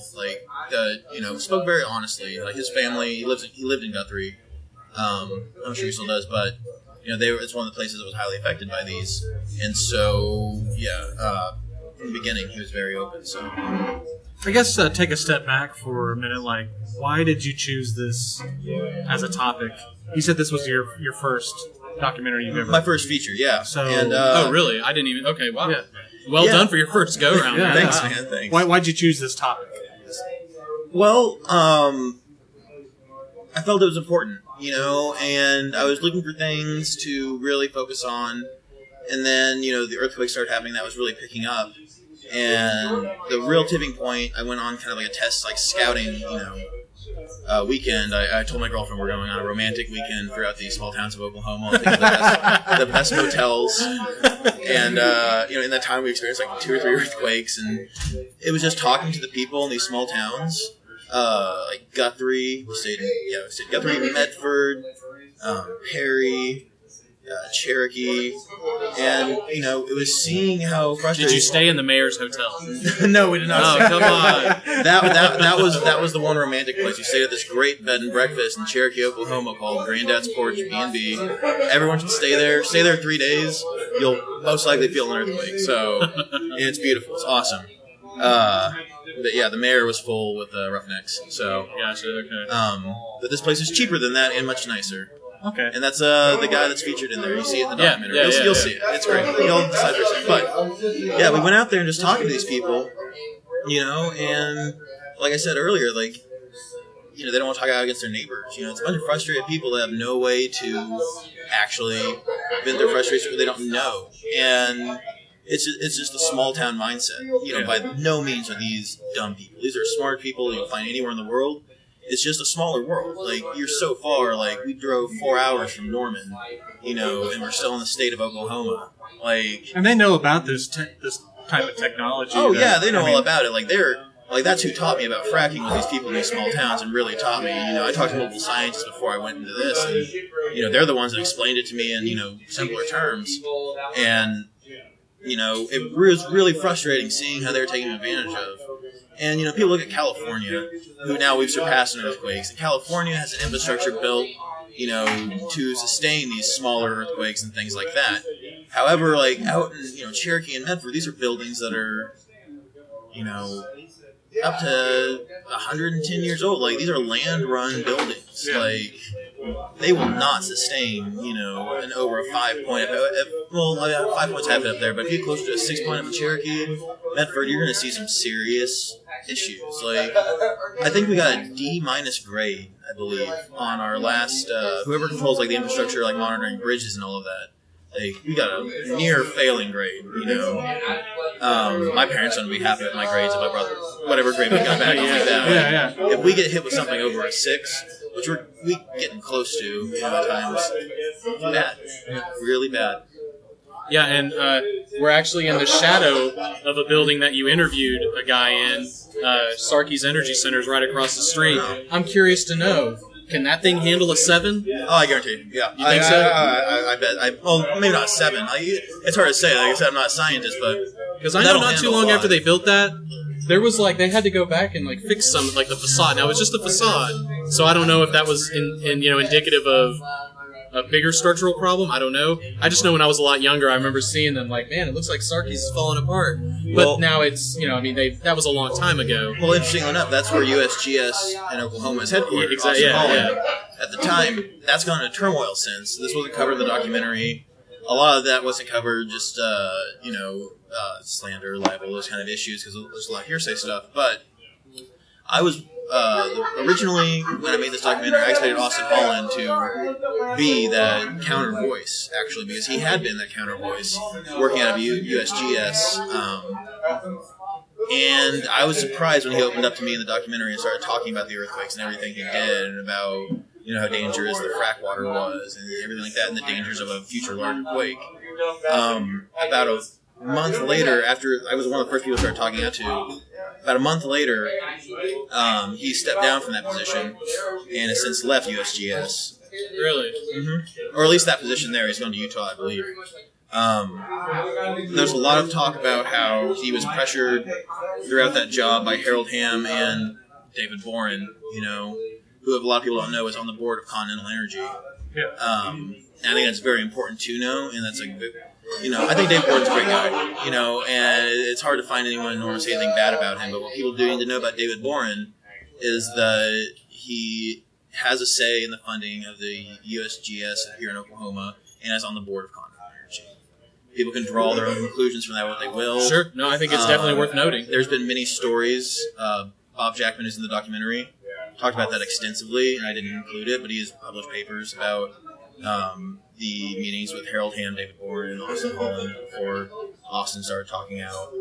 Spoke very honestly. Like his family, he lived in Guthrie. I'm sure he still does, but it's one of the places that was highly affected by these. And so, from the beginning, he was very open. So, I guess take a step back for a minute. Like, why did you choose this as a topic? You said this was your first documentary you've ever. My first feature, yeah. So, oh, really? I didn't even. Okay, wow. Yeah. Well done for your first go round. Yeah, thanks, man. Thanks. Why'd you choose this topic? Well, I felt it was important, and I was looking for things to really focus on. And then, the earthquake started happening. That was really picking up. And the real tipping point, I went on kind of like a test, scouting, weekend. I told my girlfriend we're going on a romantic weekend throughout these small towns of Oklahoma. I'll think of the best hotels. And in that time we experienced like 2 or 3 earthquakes, and it was just talking to the people in these small towns, like Guthrie. We stayed in Guthrie, Medford, Perry, Cherokee, and it was seeing how frustrating. Did you stay in the mayor's hotel? No, we did not. Oh, come on! That was the one romantic place. We stayed at this great bed and breakfast in Cherokee, Oklahoma, called Granddad's Porch B&B. Everyone should stay there. Stay there 3 days. You'll most likely feel an earthquake. So it's beautiful. It's awesome. But yeah, the mayor was full with roughnecks. So gotcha. Okay. But this place is cheaper than that and much nicer. Okay. And that's the guy that's featured in there. You see it in the documentary. You'll see it. It's great. You'll decide for yourself. But yeah, we went out there and just talking to these people, and like I said earlier, like, they don't want to talk out against their neighbors. It's a bunch of frustrated people that have no way to actually vent their frustration, or they don't know. And it's just a small town mindset. By no means are these dumb people. These are smart people you'll find anywhere in the world. It's just a smaller world. Like, you're so far. Like, we drove 4 hours from Norman, and we're still in the state of Oklahoma. Like, and they know about this type of technology. Oh yeah, they know all about it. Like, that's who taught me about fracking, was these people in these small towns, and really taught me. I talked to multiple scientists before I went into this, and they're the ones that explained it to me in simpler terms. And it was really frustrating seeing how they're taken advantage of. And, people look at California, who now we've surpassed in earthquakes. And California has an infrastructure built, to sustain these smaller earthquakes and things like that. However, like, out in, Cherokee and Medford, these are buildings that are, up to 110 years old. Like, these are land-run buildings. Like, they will not sustain, an over a 5 point. Well, 5 points have it up there, but if you get closer to a 6 point up in Cherokee, Medford, you're going to see some serious issues. Like, I think we got a D- grade, I believe, on our last, whoever controls, like, the infrastructure, like, monitoring bridges and all of that. Like, we got a near failing grade, My parents wouldn't be happy with my grades if I brought whatever grade we got back on like that. Like, if we get hit with something over a 6, which we getting close to, at times, bad. Really bad. Yeah, and we're actually in the shadow of a building that you interviewed a guy in. Sarkey's Energy Center is right across the street. I'm curious to know, can that thing handle a 7? Oh, I guarantee you. Yeah. You think so? I bet. Well, maybe not a 7. It's hard to say. Like I said, I'm not a scientist, but... Because I know not too long after they built that, there was, like, they had to go back and, like, fix some, like, the facade. Now, it was just the facade, so I don't know if that was, indicative of a bigger structural problem. I don't know. I just know when I was a lot younger, I remember seeing them like, man, it looks like Sarkey's is falling apart. But now it's, that was a long time ago. Well, interestingly enough, that's where USGS in Oklahoma is headquartered. Yeah, exactly. Yeah. At the time, that's gone into turmoil since. This wasn't covered in the documentary. A lot of that wasn't covered, just, slander, libel, those kind of issues, because there's a lot of hearsay stuff. But I was... originally, when I made this documentary, I expected Austin Fallin to be that counter voice, actually, because he had been that counter voice working out of USGS. And I was surprised when he opened up to me in the documentary and started talking about the earthquakes and everything he did, and about how dangerous the frack water was and everything like that, and the dangers of a future larger quake. About a month later, after I was one of the first people to start talking out to, about a month later, he stepped down from that position and has since left USGS. Really? Mm-hmm. Or at least that position there. He's going to Utah, I believe. There's a lot of talk about how he was pressured throughout that job by Harold Hamm and David Boren, who a lot of people don't know is on the board of Continental Energy. Yeah. And I think that's very important to know, and that's I think Dave Boren's a great guy, and it's hard to find anyone nor say anything bad about him, but what people do need to know about David Boren is that he has a say in the funding of the USGS here in Oklahoma, and is on the board of Continental Energy. People can draw their own conclusions from that, what they will. Sure. No, I think it's definitely worth noting. There's been many stories. Bob Jackman is in the documentary. Talked about that extensively, and I didn't include it, but he has published papers about the meetings with Harold Hamm, David Boren, and Austin Holland before Austin started talking out.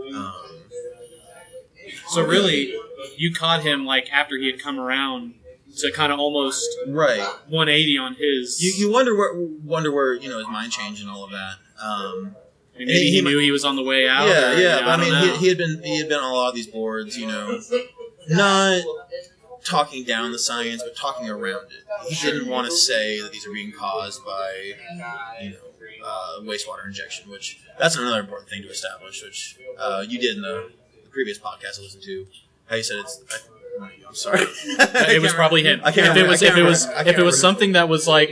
So really, you caught him like after he had come around to kind of almost 180 on his. You wonder where his mind changed and all of that. Maybe he knew he was on the way out. Yeah, or, yeah. You know, But I don't know. he had been on a lot of these boards, not talking down the science, but talking around it. He didn't want to say that these are being caused by, wastewater injection, which that's another important thing to establish, which you did in the previous podcast I listened to. How you said it's. I'm sorry. It was probably him. I can't If it was something that was like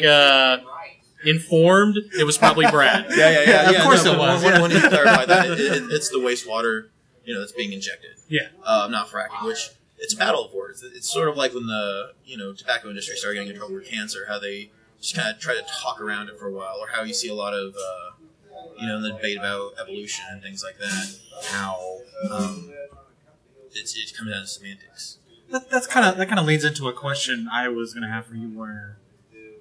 informed, it was probably Brad. Yeah. Of course it was. I want to clarify that it's the wastewater, that's being injected. Yeah. Not fracking, which it's a battle of words. It's sort of like when the tobacco industry started getting in trouble for cancer, how they just kind of try to talk around it for a while, or how you see a lot of in the debate about evolution and things like that, how it comes down to semantics. That kind of leads into a question I was going to have for you, where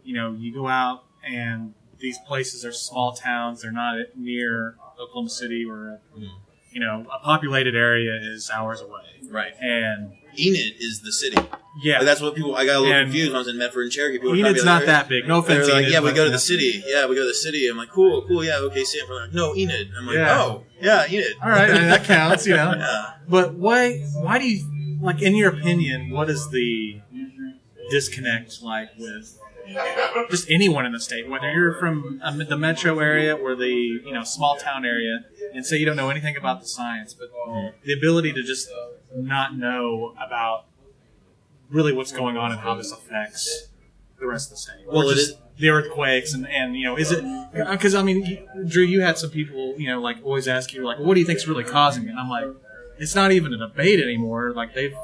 you go out and these places are small towns; they're not near Oklahoma City, or a populated area is hours away, right? And Enid is the city. Yeah, like that's what people. I got a little confused when I was in Medford and Cherokee. People Enid's not that big. No offense, they're like, Enid, yeah, we go to the city. Yeah, we go to the city. I'm like, cool, yeah, okay, see. I'm like, no, Enid. I'm like, oh, yeah, Enid. All right, that counts, Yeah. But why do you, like, in your opinion, what is the disconnect like with just anyone in the state, whether you're from the metro area or the small town area, and say you don't know anything about the science, but the ability to just not know about really what's going on and how this affects the rest of the state. Well, Or it just is. the earthquakes and is it because Drew, you had some people like always ask you like, what do you think's really causing it? And I'm like, it's not even a debate anymore. Like, they've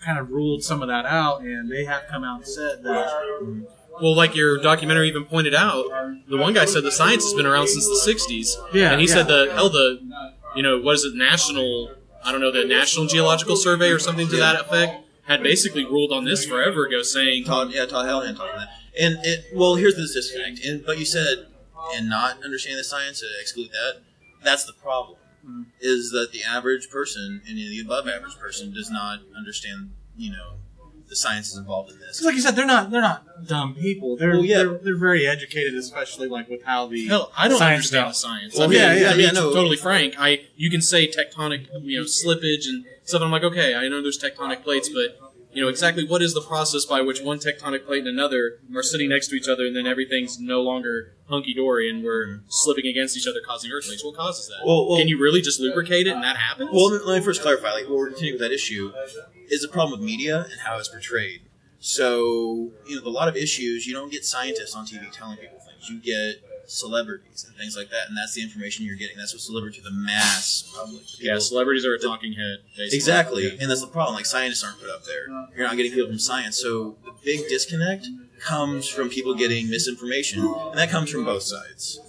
kind of ruled some of that out, and they have come out and said that. Well, like your documentary even pointed out, the one guy said the science has been around since the 60s. Yeah, And he yeah. said what is it, the National Geological Survey or something to that effect, had basically ruled on this forever ago, saying... Todd Hallahan talked on that. And here's the disconnect. But you said, and not understanding the science, to exclude that, that's the problem. Is that the average person, and the above average person, does not understand, the sciences involved in this. Because like you said, they're not dumb people. They're Well, yeah. they're very educated, especially like with how the Hell, I don't science understand the goes. science. Well, I mean, yeah, to be no. totally frank, you can say tectonic, slippage and stuff. I'm like, okay, I know there's tectonic plates, but exactly what is the process by which one tectonic plate and another are sitting next to each other, and then everything's no longer hunky dory, and we're slipping against each other, causing earthquakes? What causes that? Well, can you really just lubricate it, and that happens? Well, let me first clarify. Like, what we're continuing with that issue is the problem with media and how it's portrayed. So, a lot of issues, you don't get scientists on TV telling people things. You get celebrities and things like that, and that's the information you're getting. That's what's delivered to the mass public. Yeah, celebrities are a talking head, basically. Exactly, Yeah. and that's the problem. Like, scientists aren't put up there. You're not getting people from science. So the big disconnect comes from people getting misinformation, and that comes from both sides.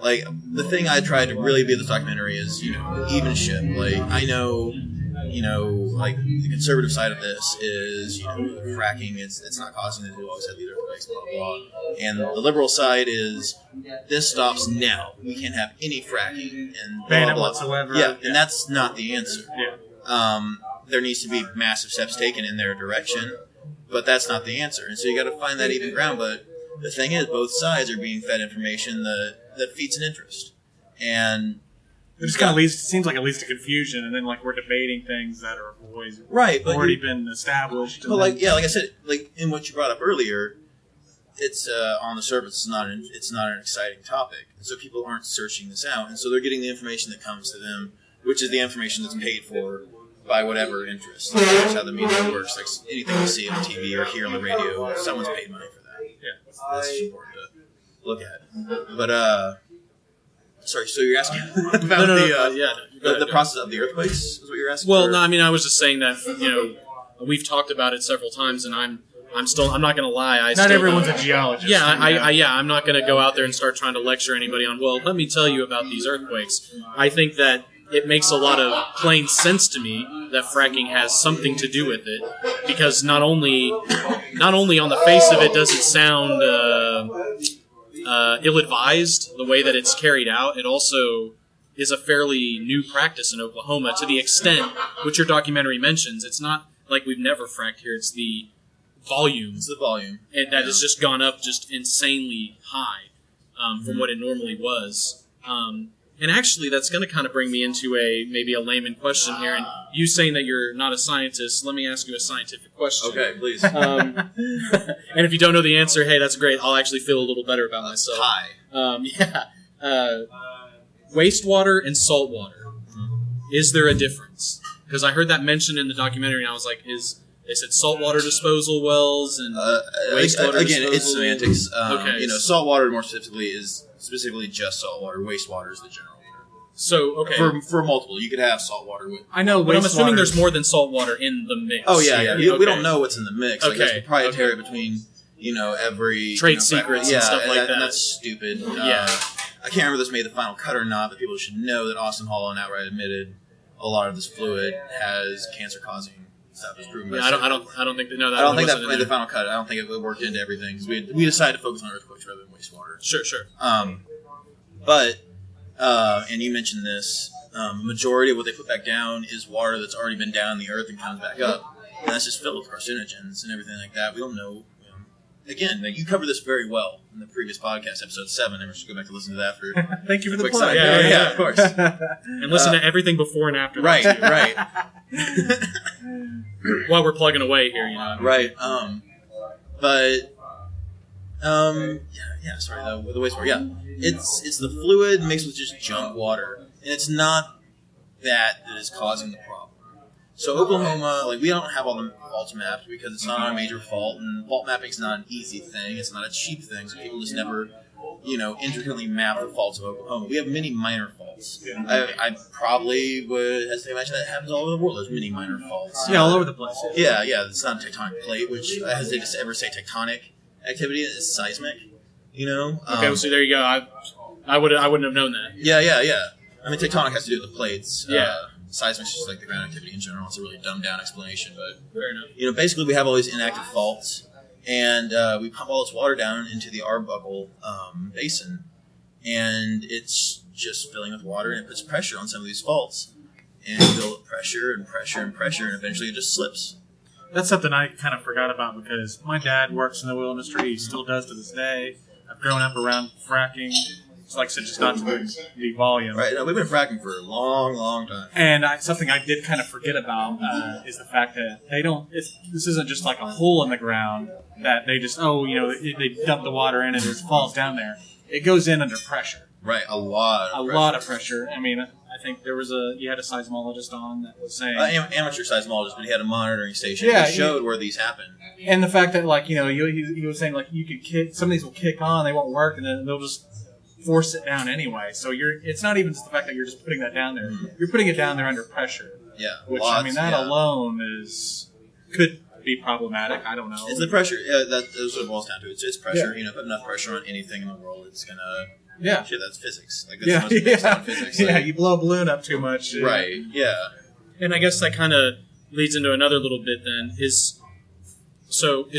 Like, the thing I tried to really be in this documentary is, evenship. Like, I know, like, the conservative side of this is, fracking, it's not causing it to always have these earthquakes, blah, blah. And the liberal side is, this stops now. We can't have any fracking, and blah, ban it blah. whatsoever. Yeah, and that's not the answer. Yeah. There needs to be massive steps taken in their direction, but that's not the answer. And so you got to find that even ground. But the thing is, both sides are being fed information that feeds an interest, and It just kind of seems like it leads to confusion, and then like we're debating things that are always right, but already been established. But like I said, like in what you brought up earlier, it's on the surface, it's not an exciting topic, and so people aren't searching this out, and so they're getting the information that comes to them, which is the information that's paid for by whatever interest. Like, that's how the media works. Like anything you see on TV or hear on the radio, someone's paid money for that. Yeah. That's just important to look at. But sorry. So you're asking about the process of the earthquakes? Is what you're asking? Well, or? no, I mean, I was just saying that we've talked about it several times, and I'm not going to lie. Not everyone's a geologist. Yeah, I'm not going to go out there and start trying to lecture anybody on, well, let me tell you about these earthquakes. I think that it makes a lot of plain sense to me that fracking has something to do with it, because not only on the face of it does it sound ill-advised the way that it's carried out, it also is a fairly new practice in Oklahoma, to the extent which your documentary mentions. It's not like we've never fracked here, it's the volume. It's the volume. And that has just gone up just insanely high from what it normally was. And actually, that's going to kind of bring me into maybe a layman question here. And you saying that you're not a scientist, let me ask you a scientific question. Okay, please. And if you don't know the answer, hey, that's great. I'll actually feel a little better about myself. Hi. Wastewater and salt water. Is there a difference? Because I heard that mentioned in the documentary, and I was like, they said saltwater disposal wells and wastewater again, disposal? it's semantics. Okay. Salt water more specifically is specifically just salt water. Wastewater is the general term. So, okay. For multiple, you could have salt water with. I know, but I'm assuming there's more than salt water in the mix. Oh yeah. Okay. We don't know what's in the mix. Like, Okay. that's proprietary between every Trade secrets and stuff like that. And that's stupid. Yeah. I can't remember if this made the final cut or not, but people should know that Austin Holland outright admitted a lot of this fluid has cancer-causing stuff. It's proven. Yeah, I don't think that. No, that I don't think wasn't that in made the there. final cut. I don't think it worked into everything because we decided to focus on earthquakes rather than wastewater. Sure. But and you mentioned this, majority of what they put back down is water that's already been down in the earth and comes back up, and that's just filled with carcinogens and everything like that. We don't know. Again, you covered this very well in the previous podcast, episode 7. And we should go back to listen to that for Thank you for the quick plug. side. Yeah, of course. And listen to everything before and after. Right. While we're plugging away here, Right. Sorry, the wastewater. Yeah, it's the fluid mixed with just junk water, and it's not that is causing the problem. So Oklahoma, we don't have all the faults mapped because it's not a major fault, and fault mapping is not an easy thing. It's not a cheap thing, so people just never, intricately map the faults of Oklahoma. We have many minor faults. I probably would hesitate to imagine that happens all over the world. There's many minor faults. Yeah, all over the place. Yeah. It's not a tectonic plate, which I hesitate to ever say tectonic activity. It's seismic. Okay, so there you go. I wouldn't have known that. Yeah. I mean, tectonic has to do with the plates. Yeah. Seismic is just like the ground activity in general. It's a really dumbed down explanation, but Fair enough. Basically we have all these inactive faults, and we pump all this water down into the Arbuckle basin, and it's just filling with water, and it puts pressure on some of these faults, and you build up pressure and pressure and pressure, and eventually it just slips. That's something I kind of forgot about because my dad works in the oil industry. He still does to this day. I've grown up around fracking. It's like I said, just not to the volume. Right. No, we've been fracking for a long, long time. And something I did kind of forget about is the fact that this isn't just like a hole in the ground that they just, they dump the water in and it just falls down there. It goes in under pressure. Right. A lot of pressure. I mean, I think you had a seismologist on that was saying. Amateur seismologist, but he had a monitoring station Yeah, that showed where these happen. And the fact that, he was saying, you could kick, some of these will kick on, they won't work, and then they'll just force it down anyway. So it's not even just the fact that you're just putting that down there. You're putting it down there under pressure. Yeah. Which, that alone could be problematic. I don't know. It's the pressure. That's what it boils down to. It's pressure. Yeah. Put enough pressure on anything in the world, it's going to... Yeah. Shit, that's physics. That's the most based on physics. You blow a balloon up too much. Right. Yeah. And I guess that kind of leads into another little bit then. Is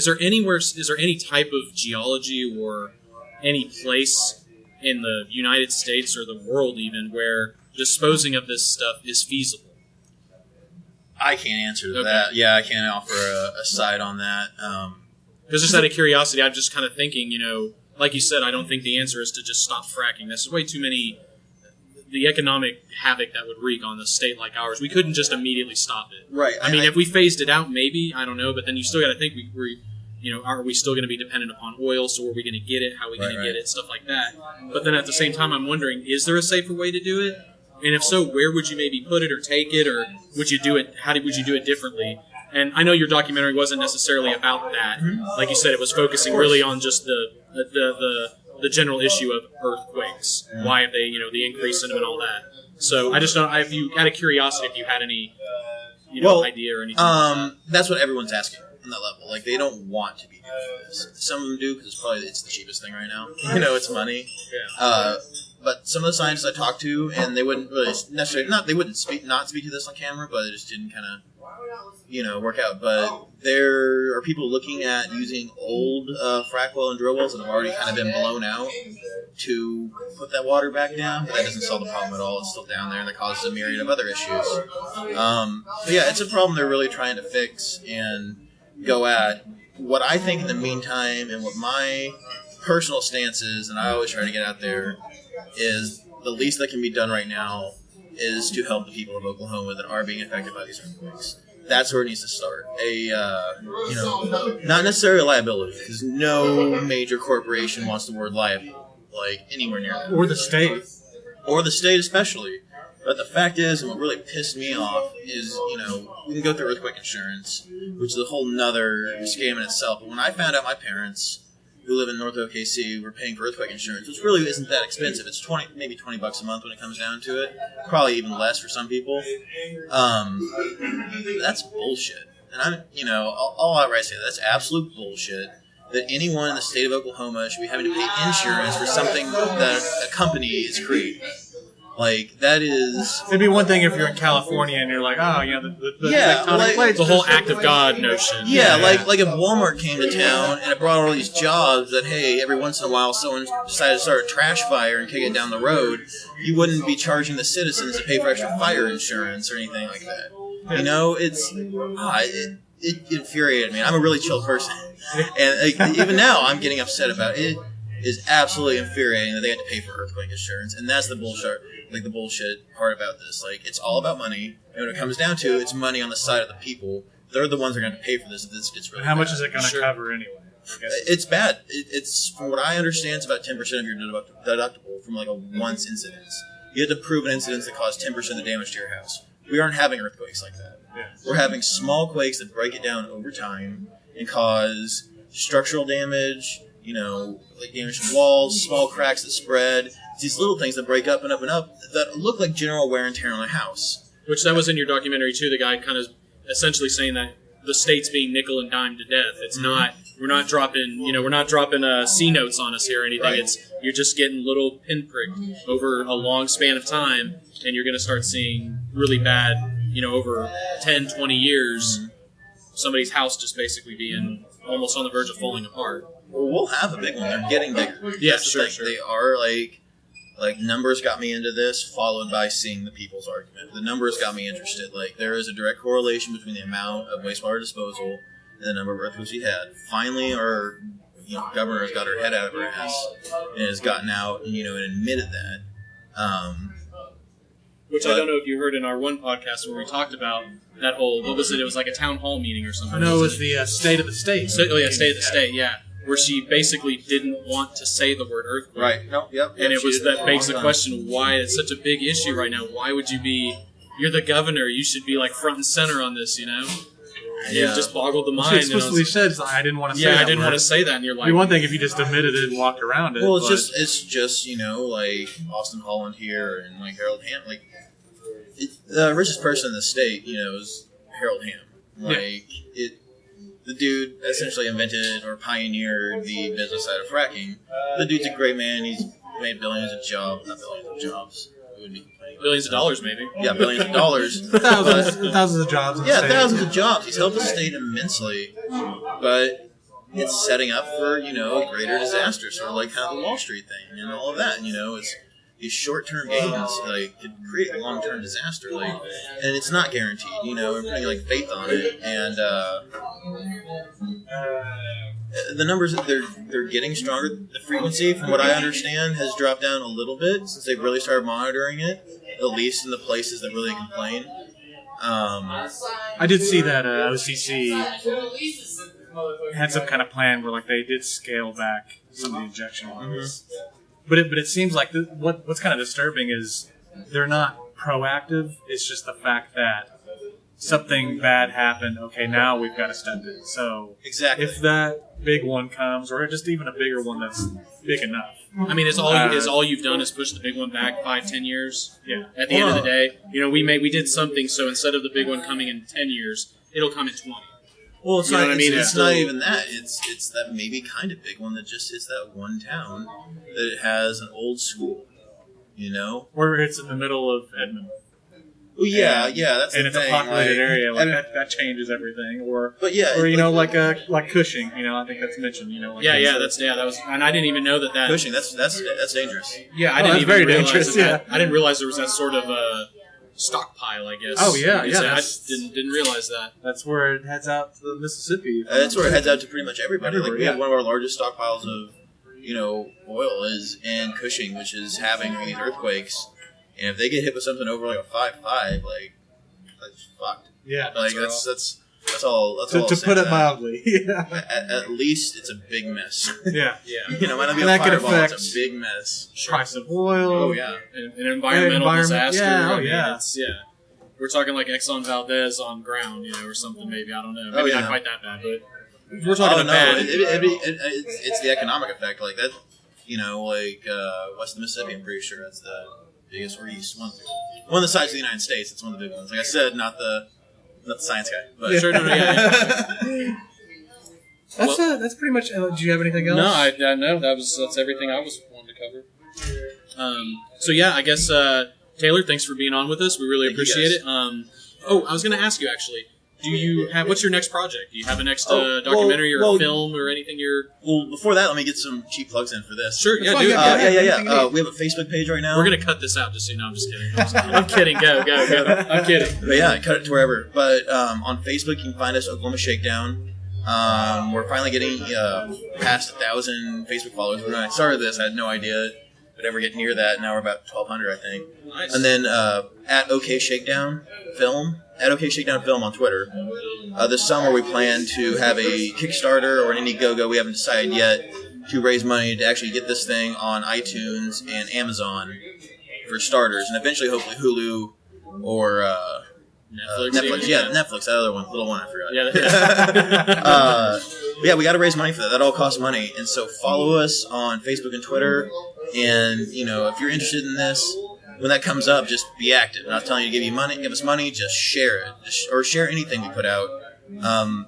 there any type of geology or any place in the United States or the world even where disposing of this stuff is feasible? I can't answer to that. Yeah, I can't offer a side on that. Because just out of curiosity, I'm just kind of thinking, like you said, I don't think the answer is to just stop fracking. This is way too many... The economic havoc that would wreak on a state like ours. We couldn't just immediately stop it. Right. I mean, if we phased it out, maybe. I don't know. But then you still got to think, are we still going to be dependent upon oil? So are we going to get it? How are we going to get it? Stuff like that. But then at the same time, I'm wondering, is there a safer way to do it? And if so, where would you maybe put it or take it? Or would you do it? Would you do it differently? And I know your documentary wasn't necessarily about that. Mm-hmm. Like you said, it was focusing really on just the general issue of earthquakes. Mm-hmm. Why have they, the increase in them and all that. So I just don't. If you, out of curiosity, if you had any, idea or anything. That's what everyone's asking on that level. They don't want to be doing this. Some of them do because it's the cheapest thing right now. It's money. Yeah. But some of the scientists I talked to, and they wouldn't really necessarily they wouldn't speak to this on camera, but it just didn't kind of work out. But there are people looking at using old frac well and drill wells that have already kind of been blown out to put that water back down, but that doesn't solve the problem at all. It's still down there, and that causes a myriad of other issues. It's a problem they're really trying to fix and go at. What I think in the meantime, and what my personal stance is, and I always try to get out there, is the least that can be done right now is to help the people of Oklahoma that are being affected by these earthquakes. That's where it needs to start. Not necessarily a liability, because no major corporation wants the word liable, like, anywhere near that. Or the state. Or the state especially. But the fact is, and what really pissed me off is, we can go through earthquake insurance, which is a whole nother scam in itself. But when I found out my parents, who live in North OKC, were paying for earthquake insurance, which really isn't that expensive. It's maybe $20 a month when it comes down to it. Probably even less for some people. That's bullshit. And I'll outright say that's absolute bullshit. That anyone in the state of Oklahoma should be having to pay insurance for something that a company is creating. Like, that is... It'd be one thing if you're in California and you're like, the tectonic plates. The whole act of God notion. Yeah, like if Walmart came to town and it brought all these jobs that, hey, every once in a while someone decided to start a trash fire and kick it down the road, you wouldn't be charging the citizens to pay for extra fire insurance or anything like that. It infuriated me. I'm a really chill person. And even now, I'm getting upset about it. It is absolutely infuriating that they have to pay for earthquake insurance, and that's the bullshit. The bullshit part about this. Like, it's all about money, and when it comes down to it, it's money on the side of the people. They're the ones that are going to pay for this if this gets really bad. How much is it going to cover anyway? It's bad. It's, from what I understand, it's about 10% of your deductible from, like, a once incidence. You have to prove an incidence that caused 10% of the damage to your house. We aren't having earthquakes like that. Yeah. We're having small quakes that break it down over time and cause structural damage, like damage to walls, small cracks that spread. These little things that break up and up and up that look like general wear and tear on a house. Which that was in your documentary too. The guy kind of essentially saying that the state's being nickel and dime to death. It's not. We're not dropping. We're not dropping C notes on us here or anything. Right. You're just getting little pinpricked over a long span of time, and you're going to start seeing really bad. Over 10, 20 years, somebody's house just basically being almost on the verge of falling apart. Well, we'll have a big one. They're getting bigger. Yeah, That's the thing. sure. They are like numbers got me into this, followed by seeing the people's argument. The numbers got me interested. Like, there is a direct correlation between the amount of wastewater disposal and the number of earthquakes we had. Finally, our governor's got her head out of her ass and has gotten out and admitted that. Which I don't know if you heard in our one podcast where we talked about that whole, what was it? It was like a town hall meeting or something. No, it was the State of the State. State of the State, yeah. Where she basically didn't want to say the word earthquake. Right. No. Yep. And it was that begs the question, why it's such a big issue right now. Why would you be? You're the governor. You should be like front and center on this. And it just boggled the mind. She explicitly said, "I didn't want to say." Yeah, that I didn't word. want to say that. And you're like, it'd be one thing if you just admitted it and walked around it. Well, it's just like Austin Holland here and like Harold Ham. Like, the richest person in the state, is Harold Ham. Like, the dude essentially invented or pioneered the business side of fracking. The dude's a great man. He's made billions of jobs. Not billions of jobs. It would be billions of dollars, maybe. Yeah, billions of dollars. thousands of jobs. In the state. Thousands of jobs. He's helped the state immensely. But it's setting up for, a greater disaster, sort of like kind of the Wall Street thing and all of that. It's these short-term gains, could create a long-term disaster, and it's not guaranteed. We're putting faith on it, and the numbers they're getting stronger. The frequency, from what I understand, has dropped down a little bit since they've really started monitoring it, at least in the places that really complain. I did see that OCC had some kind of plan where they did scale back some of the injection levels. But it seems like what's kind of disturbing is they're not proactive. It's just the fact that something bad happened. Okay, now we've got to step in. So exactly, if that big one comes, or just even a bigger one that's big enough. I mean, is all you've done is push the big one back 5-10 years? Yeah. At the end of the day, we did something. So instead of the big one coming in 10 years, it'll come in 20. Well, it's not. It's not even that. It's that maybe kind of big one that just hits that one town that it has an old school, Or it's in the middle of Edmond. Well, yeah, that's and the it's thing. a populated area. That changes everything. Or like Cushing. I think that's mentioned. That was, and I didn't even know that. Cushing. That's dangerous. Yeah, I didn't even very realize dangerous. that. I didn't realize there was that sort of stockpile, I guess. Oh yeah. I didn't realize that. That's where it heads out to the Mississippi. That's where it heads out to pretty much everybody. We have one of our largest stockpiles of oil is in Cushing, which is having these earthquakes. And if they get hit with something over like a 5.5, like that's fucked. Yeah, like that's all. That's all. To put it mildly, yeah. At least it's a big mess. Yeah. Might not be And a that could fireball. affect It's a big mess. price of oil. Oh yeah. An environmental disaster. Yeah, I mean, yeah. We're talking like Exxon Valdez on ground, or something. Maybe I don't know. Maybe Oh, yeah. not quite that bad, but we're talking bad. It's the economic effect, like that. West of the Mississippi. I'm pretty sure that's the biggest, or east one of the sides of the United States. It's one of the big ones. Like I said, not the science guy, but Sure, yeah. That's pretty much. Do you have anything else? No, I know that's everything I was wanting to cover. So yeah, I guess Taylor, thanks for being on with us. We really appreciate it. I was going to ask you actually. Do you have what's your next project? Do you have a next documentary or a film or anything you're? Well, before that, let me get some cheap plugs in for this. Sure, yeah, Fine, dude. yeah. We have a Facebook page right now. We're gonna cut this out, just so you know. I'm just kidding. I'm kidding. Go. I'm kidding. But yeah, cut it to wherever. But on Facebook, you can find us Oklahoma Shakedown. We're finally getting past 1,000 Facebook followers. When I started this, I had no idea we'd ever get near that. Now we're about 1,200, I think. Nice. And then at OK Shakedown Film. At OK Shakedown Film on Twitter. This summer we plan to have a Kickstarter or an Indiegogo, we haven't decided yet, to raise money to actually get this thing on iTunes and Amazon for starters, and eventually hopefully Hulu or Netflix. Yeah, Netflix, that other one, little one I forgot. Yeah, we got to raise money for that. That all costs money, and so follow us on Facebook and Twitter, and if you're interested in this, when that comes up, just be active. I'm not telling you to give us money, just share it. Or share anything we put out.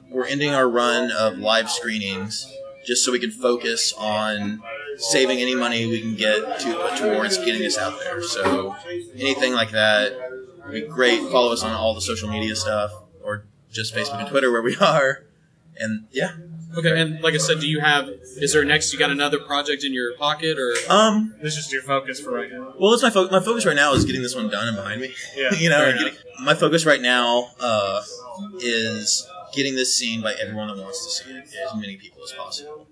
We're ending our run of live screenings just so we can focus on saving any money we can get to put towards getting this out there. So anything like that would be great. Follow us on all the social media stuff, or just Facebook and Twitter where we are. And yeah. Okay, and like I said, you got another project in your pocket, or? This is your focus for right now. Well, it's my focus right now is getting this one done and behind me. Yeah. My focus right now is getting this seen by everyone that wants to see it, as many people as possible.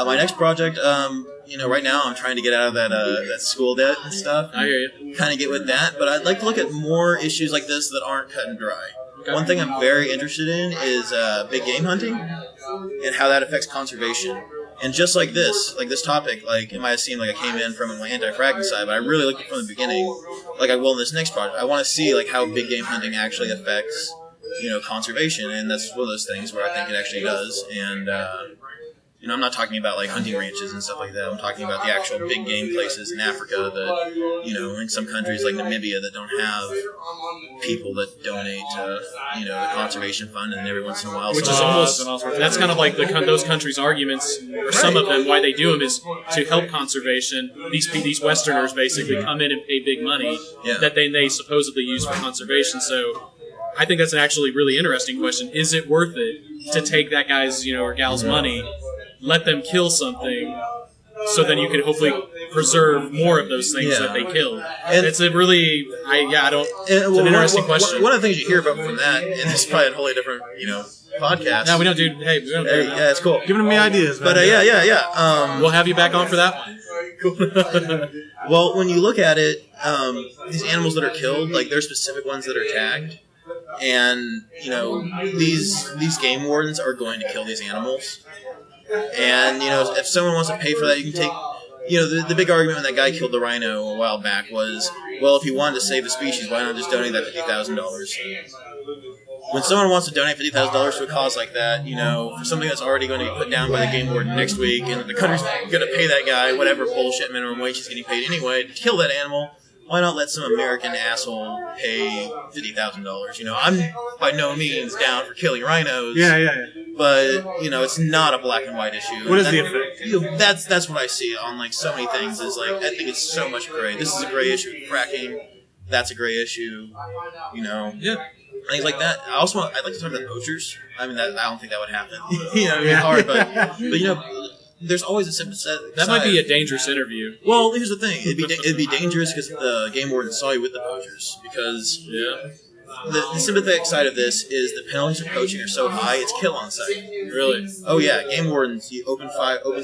My next project, right now I'm trying to get out of that school debt and stuff. I hear you. Kind of get with that, but I'd like to look at more issues like this that aren't cut and dry. Okay. One thing I'm very interested in is big game hunting and how that affects conservation. And just like this topic, it might have seemed like I came in from my anti-fracking side, but I really looked at it from the beginning, like I will in this next project. I want to see how big game hunting actually affects, conservation, and that's one of those things where I think it actually does. And I'm not talking about hunting ranches and stuff like that. I'm talking about the actual big game places in Africa that, in some countries like Namibia that don't have people that donate to, the conservation fund, and every once in a while. Which is almost, that's kind of like those countries' arguments, or some of them, why they do them is to help conservation. These Westerners basically come in and pay big money that they supposedly use for conservation. So I think that's an actually really interesting question. Is it worth it to take that guy's, or gal's money, let them kill something, so then you can hopefully preserve more of those things that they killed? And it's a really, it's an interesting question. One of the things you hear about from that, and it's probably a totally different, podcast. No, we don't do that. Yeah, it's cool. Giving me ideas, man. But yeah. We'll have you back on for that one. Cool. Well, when you look at it, these animals that are killed, there's specific ones that are tagged. And, these game wardens are going to kill these animals. And, if someone wants to pay for that, you can take... the big argument when that guy killed the rhino a while back was, well, if he wanted to save the species, why not just donate that $50,000? When someone wants to donate $50,000 to a cause like that, for something that's already going to be put down by the game warden next week, and the country's going to pay that guy whatever bullshit minimum wage he's getting paid anyway to kill that animal, why not let some American asshole pay $50,000? I'm by no means down for killing rhinos. Yeah. But, it's not a black and white issue. What is the effect? That's what I see on, so many things is, I think it's so much gray. This is a gray issue with fracking. That's a gray issue. Yeah. Things like that. I'd like to talk about poachers. I mean, I don't think that would happen. It'd be hard, but there's always a sympathetic That might be a dangerous interview. Well, here's the thing. It'd be dangerous because the game warden saw you with the poachers. Because the sympathetic side of this is the penalties for poaching are so high, it's kill on sight. Really? Oh yeah, game wardens, you open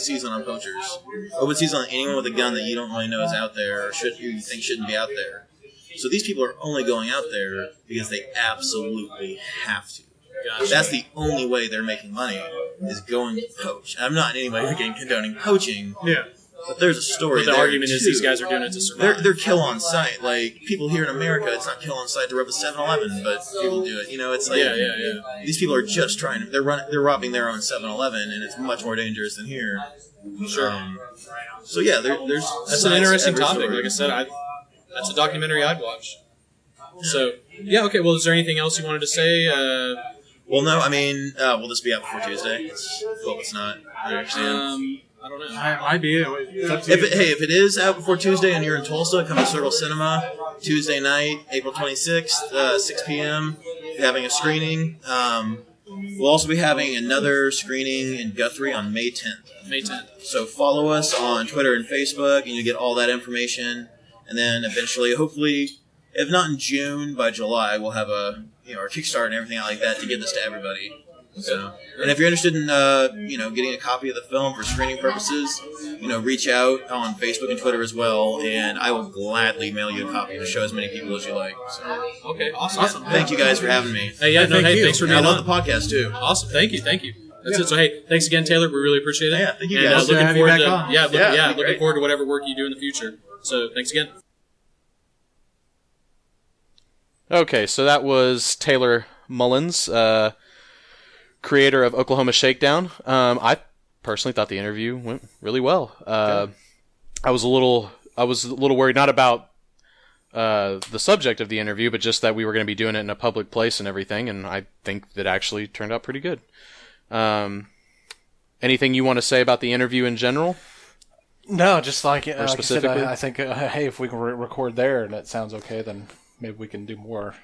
season on poachers. Open season on anyone with a gun that you don't really know is out there or you think shouldn't be out there. So these people are only going out there because they absolutely have to. Gotcha. That's the only way they're making money, is going to poach. I'm not in any way condoning poaching. Yeah. But there's a story. But the there argument too. is these guys are doing it to survive. They're kill on sight. Like, people here in America, it's not kill on sight to rob a 7-Eleven, but people do it. You know, it's like these people are just trying to. They're robbing their own 7-Eleven, and it's much more dangerous than here. Sure. So yeah, there's. That's an interesting topic. Story. Like I said, that's a documentary I'd watch. So yeah, okay. Well, is there anything else you wanted to say? Well, no. I mean, will this be out before Tuesday? Hope it's not. I understand. I don't know. Might be it. It's up to you. If it is out before Tuesday and you're in Tulsa, come to Circle Cinema Tuesday night, April 26th, 6 p.m. We're having a screening. We'll also be having another screening in Guthrie on May 10th. May 10th. So follow us on Twitter and Facebook, and you get all that information. And then eventually, hopefully, if not in June, by July, we'll have our Kickstarter and everything like that to get this to everybody. So, and if you're interested in, getting a copy of the film for screening purposes, reach out on Facebook and Twitter as well, and I will gladly mail you a copy to show as many people as you like. So, Okay, awesome. thank you guys for having me. Hey, thanks for And I being love on. the podcast too. Awesome, thank you. That's it. So hey, thanks again, Taylor. We really appreciate it. Yeah, thank you And guys. looking Have you forward back to on. looking forward to whatever work you do in the future. So thanks again. Okay, so that was Taylor Mullins, creator of Oklahoma Shakedown. I personally thought the interview went really well. I was a little worried, not about the subject of the interview, but just that we were going to be doing it in a public place and everything, and I think it actually turned out pretty good. Anything you want to say about the interview in general? No, just like you said, specifically? I think, hey, if we can record there and it sounds okay, then maybe we can do more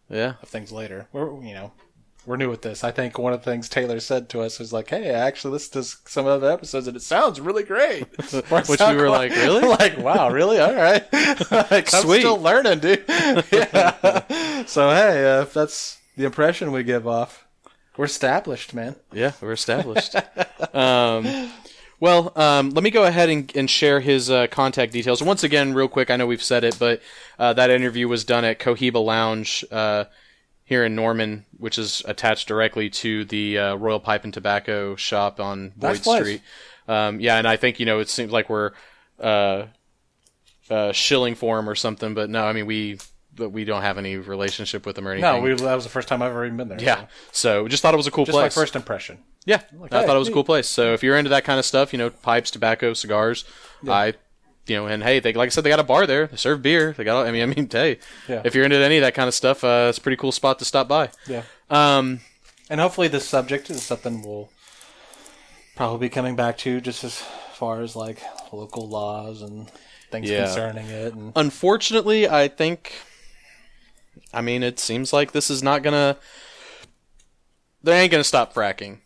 Yeah. of things later. We're new at this. I think one of the things Taylor said to us was like, hey, I actually listened to some other episodes and it sounds really great. Which we were like, really? Like, wow, really? All right. Like, I'm Sweet. still learning, dude. Yeah. So, hey, if that's the impression we give off, we're established, man. Yeah, we're established. Let me go ahead and share his contact details. Once again, real quick, I know we've said it, but that interview was done at Cohiba Lounge here in Norman, which is attached directly to the Royal Pipe and Tobacco shop on Boyd Street. And I think, it seems like we're shilling for him or something, but no, I mean, we don't have any relationship with them or anything. No, that was the first time I've ever even been there. Yeah, so just thought it was a cool Just place. my first impression. Yeah, I thought it was a hey, cool place. So if you're into that kind of stuff, pipes, tobacco, cigars, and hey, like I said, they got a bar there. They serve beer. They got, hey, Yeah. if you're into any of that kind of stuff, it's a pretty cool spot to stop by. Yeah. And hopefully this subject is something we'll probably be coming back to, just as far as like local laws and things concerning it. And unfortunately, I think, it seems like this is not gonna. They ain't gonna stop fracking.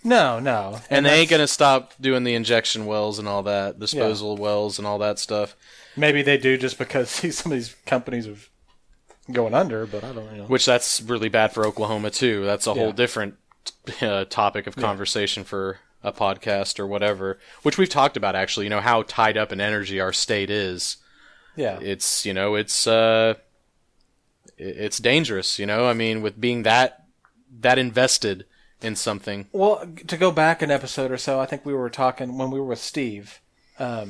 No. And they ain't going to stop doing the injection wells and all that, disposal wells and all that stuff. Maybe they do just because some of these companies are going under, but I don't know. Which that's really bad for Oklahoma, too. That's a whole different topic of conversation for a podcast or whatever, which we've talked about, actually, how tied up in energy our state is. Yeah. It's, it's dangerous, with being that invested in something. Well, to go back an episode or so, I think we were talking when we were with Steve, how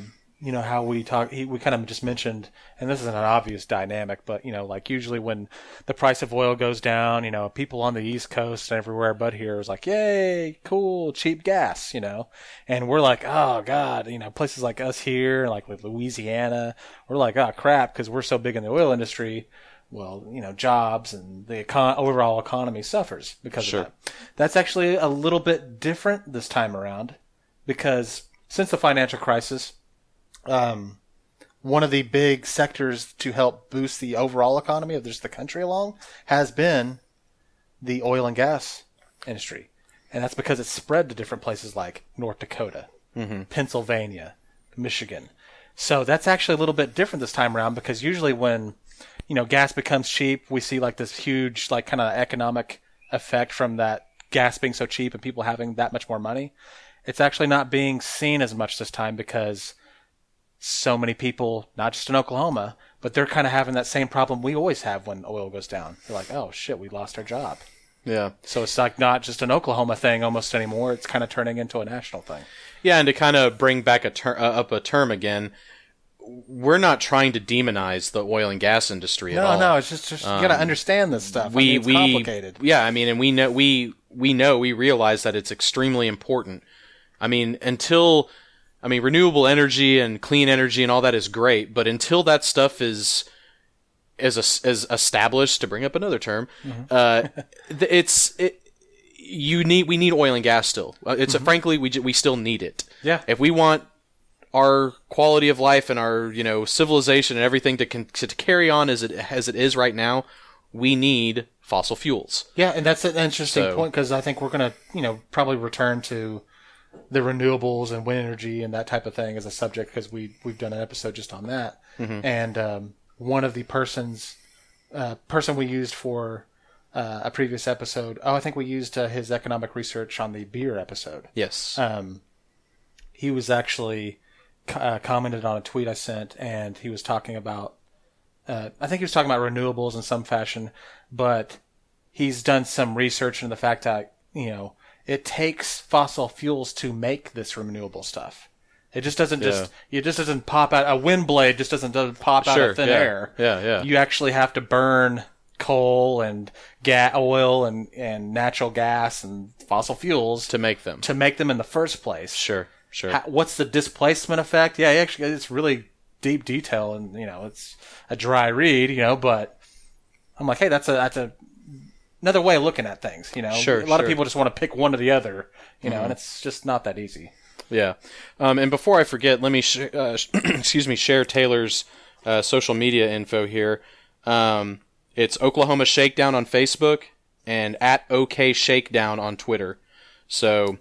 we talk, we kind of just mentioned, and this isn't an obvious dynamic, but, like usually when the price of oil goes down, people on the East Coast and everywhere but here is like, yay, cool, cheap gas, and we're like, oh God, places like us here, like Louisiana, we're like, oh crap, because we're so big in the oil industry. Well, jobs and the overall economy suffers because of that. That's actually a little bit different this time around because since the financial crisis, one of the big sectors to help boost the overall economy of just the country along has been the oil and gas industry. And that's because it's spread to different places like North Dakota, Pennsylvania, Michigan. So that's actually a little bit different this time around because usually when gas becomes cheap, we see like this huge like kind of economic effect from that gas being so cheap and people having that much more money. It's actually not being seen as much this time because so many people, not just in Oklahoma, but they're kind of having that same problem we always have when oil goes down. They're like, oh shit, we lost our job. Yeah. So it's like not just an Oklahoma thing almost anymore. It's kind of turning into a national thing. Yeah, and to kind of bring back up a term again, we're not trying to demonize the oil and gas industry at all. No, it's just you got to understand this stuff. It's complicated. Yeah, I mean, and we realize that it's extremely important. I mean, renewable energy and clean energy and all that is great, but until that stuff is established, to bring up another term, we need oil and gas still. Frankly, we still need it. Yeah. If we want our quality of life and our civilization and everything to carry on as it is right now, we need fossil fuels. Yeah, and that's an interesting point because I think we're going to probably return to the renewables and wind energy and that type of thing as a subject because we've done an episode just on that. And one of the person we used for a previous episode, I think we used his economic research on the beer episode. Yes. He was actually commented on a tweet I sent, and he was talking about I think he was talking about renewables in some fashion, but he's done some research into the fact that it takes fossil fuels to make this renewable stuff. It just doesn't it just doesn't pop out. A wind blade just doesn't pop out of thin air. Yeah. You actually have to burn coal and oil and natural gas and fossil fuels to make them in the first place. Sure. What's the displacement effect? Yeah, actually, it's really deep detail, and it's a dry read. But I'm like, hey, that's another way of looking at things. A lot of people just want to pick one or the other. And it's just not that easy. Yeah. And before I forget, let me share Taylor's social media info here. It's Oklahoma Shakedown on Facebook and @OK Shakedown on Twitter. So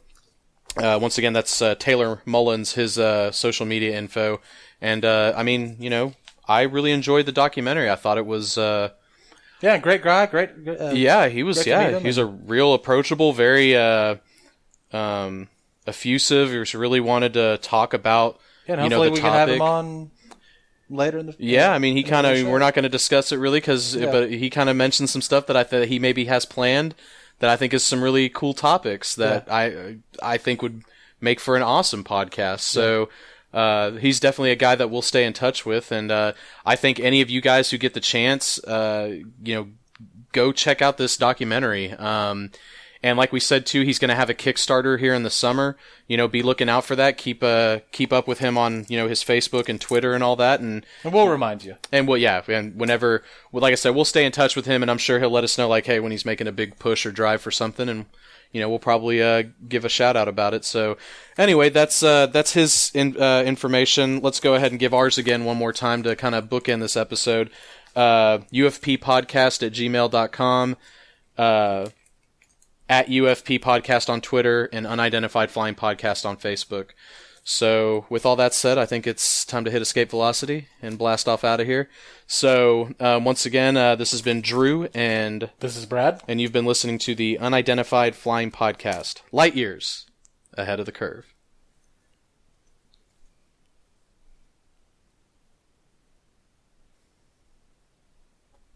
once again, that's Taylor Mullins, his social media info. And I really enjoyed the documentary. I thought it was great guy, great. He was. He was a real approachable, very effusive. He was really wanted to talk about hopefully the we topic. can have him on later in the he kind of we're not going to discuss it really but he kind of mentioned some stuff that I thought he maybe has planned that I think is some really cool topics that I think would make for an awesome podcast. So he's definitely a guy that we'll stay in touch with, and I think any of you guys who get the chance, go check out this documentary. And like we said too, he's going to have a Kickstarter here in the summer. Be looking out for that. Keep up with him on his Facebook and Twitter and all that, and we'll remind you. And and whenever, like I said, we'll stay in touch with him, and I'm sure he'll let us know like, hey, when he's making a big push or drive for something, and we'll probably give a shout out about it. So anyway, that's his information. Let's go ahead and give ours again one more time to kind of bookend this episode. UFPpodcast@gmail.com. @UFP Podcast on Twitter, and Unidentified Flying Podcast on Facebook. So, with all that said, I think it's time to hit escape velocity and blast off out of here. So, once again, this has been Drew, and this is Brad, and you've been listening to the Unidentified Flying Podcast. Light years ahead of the curve.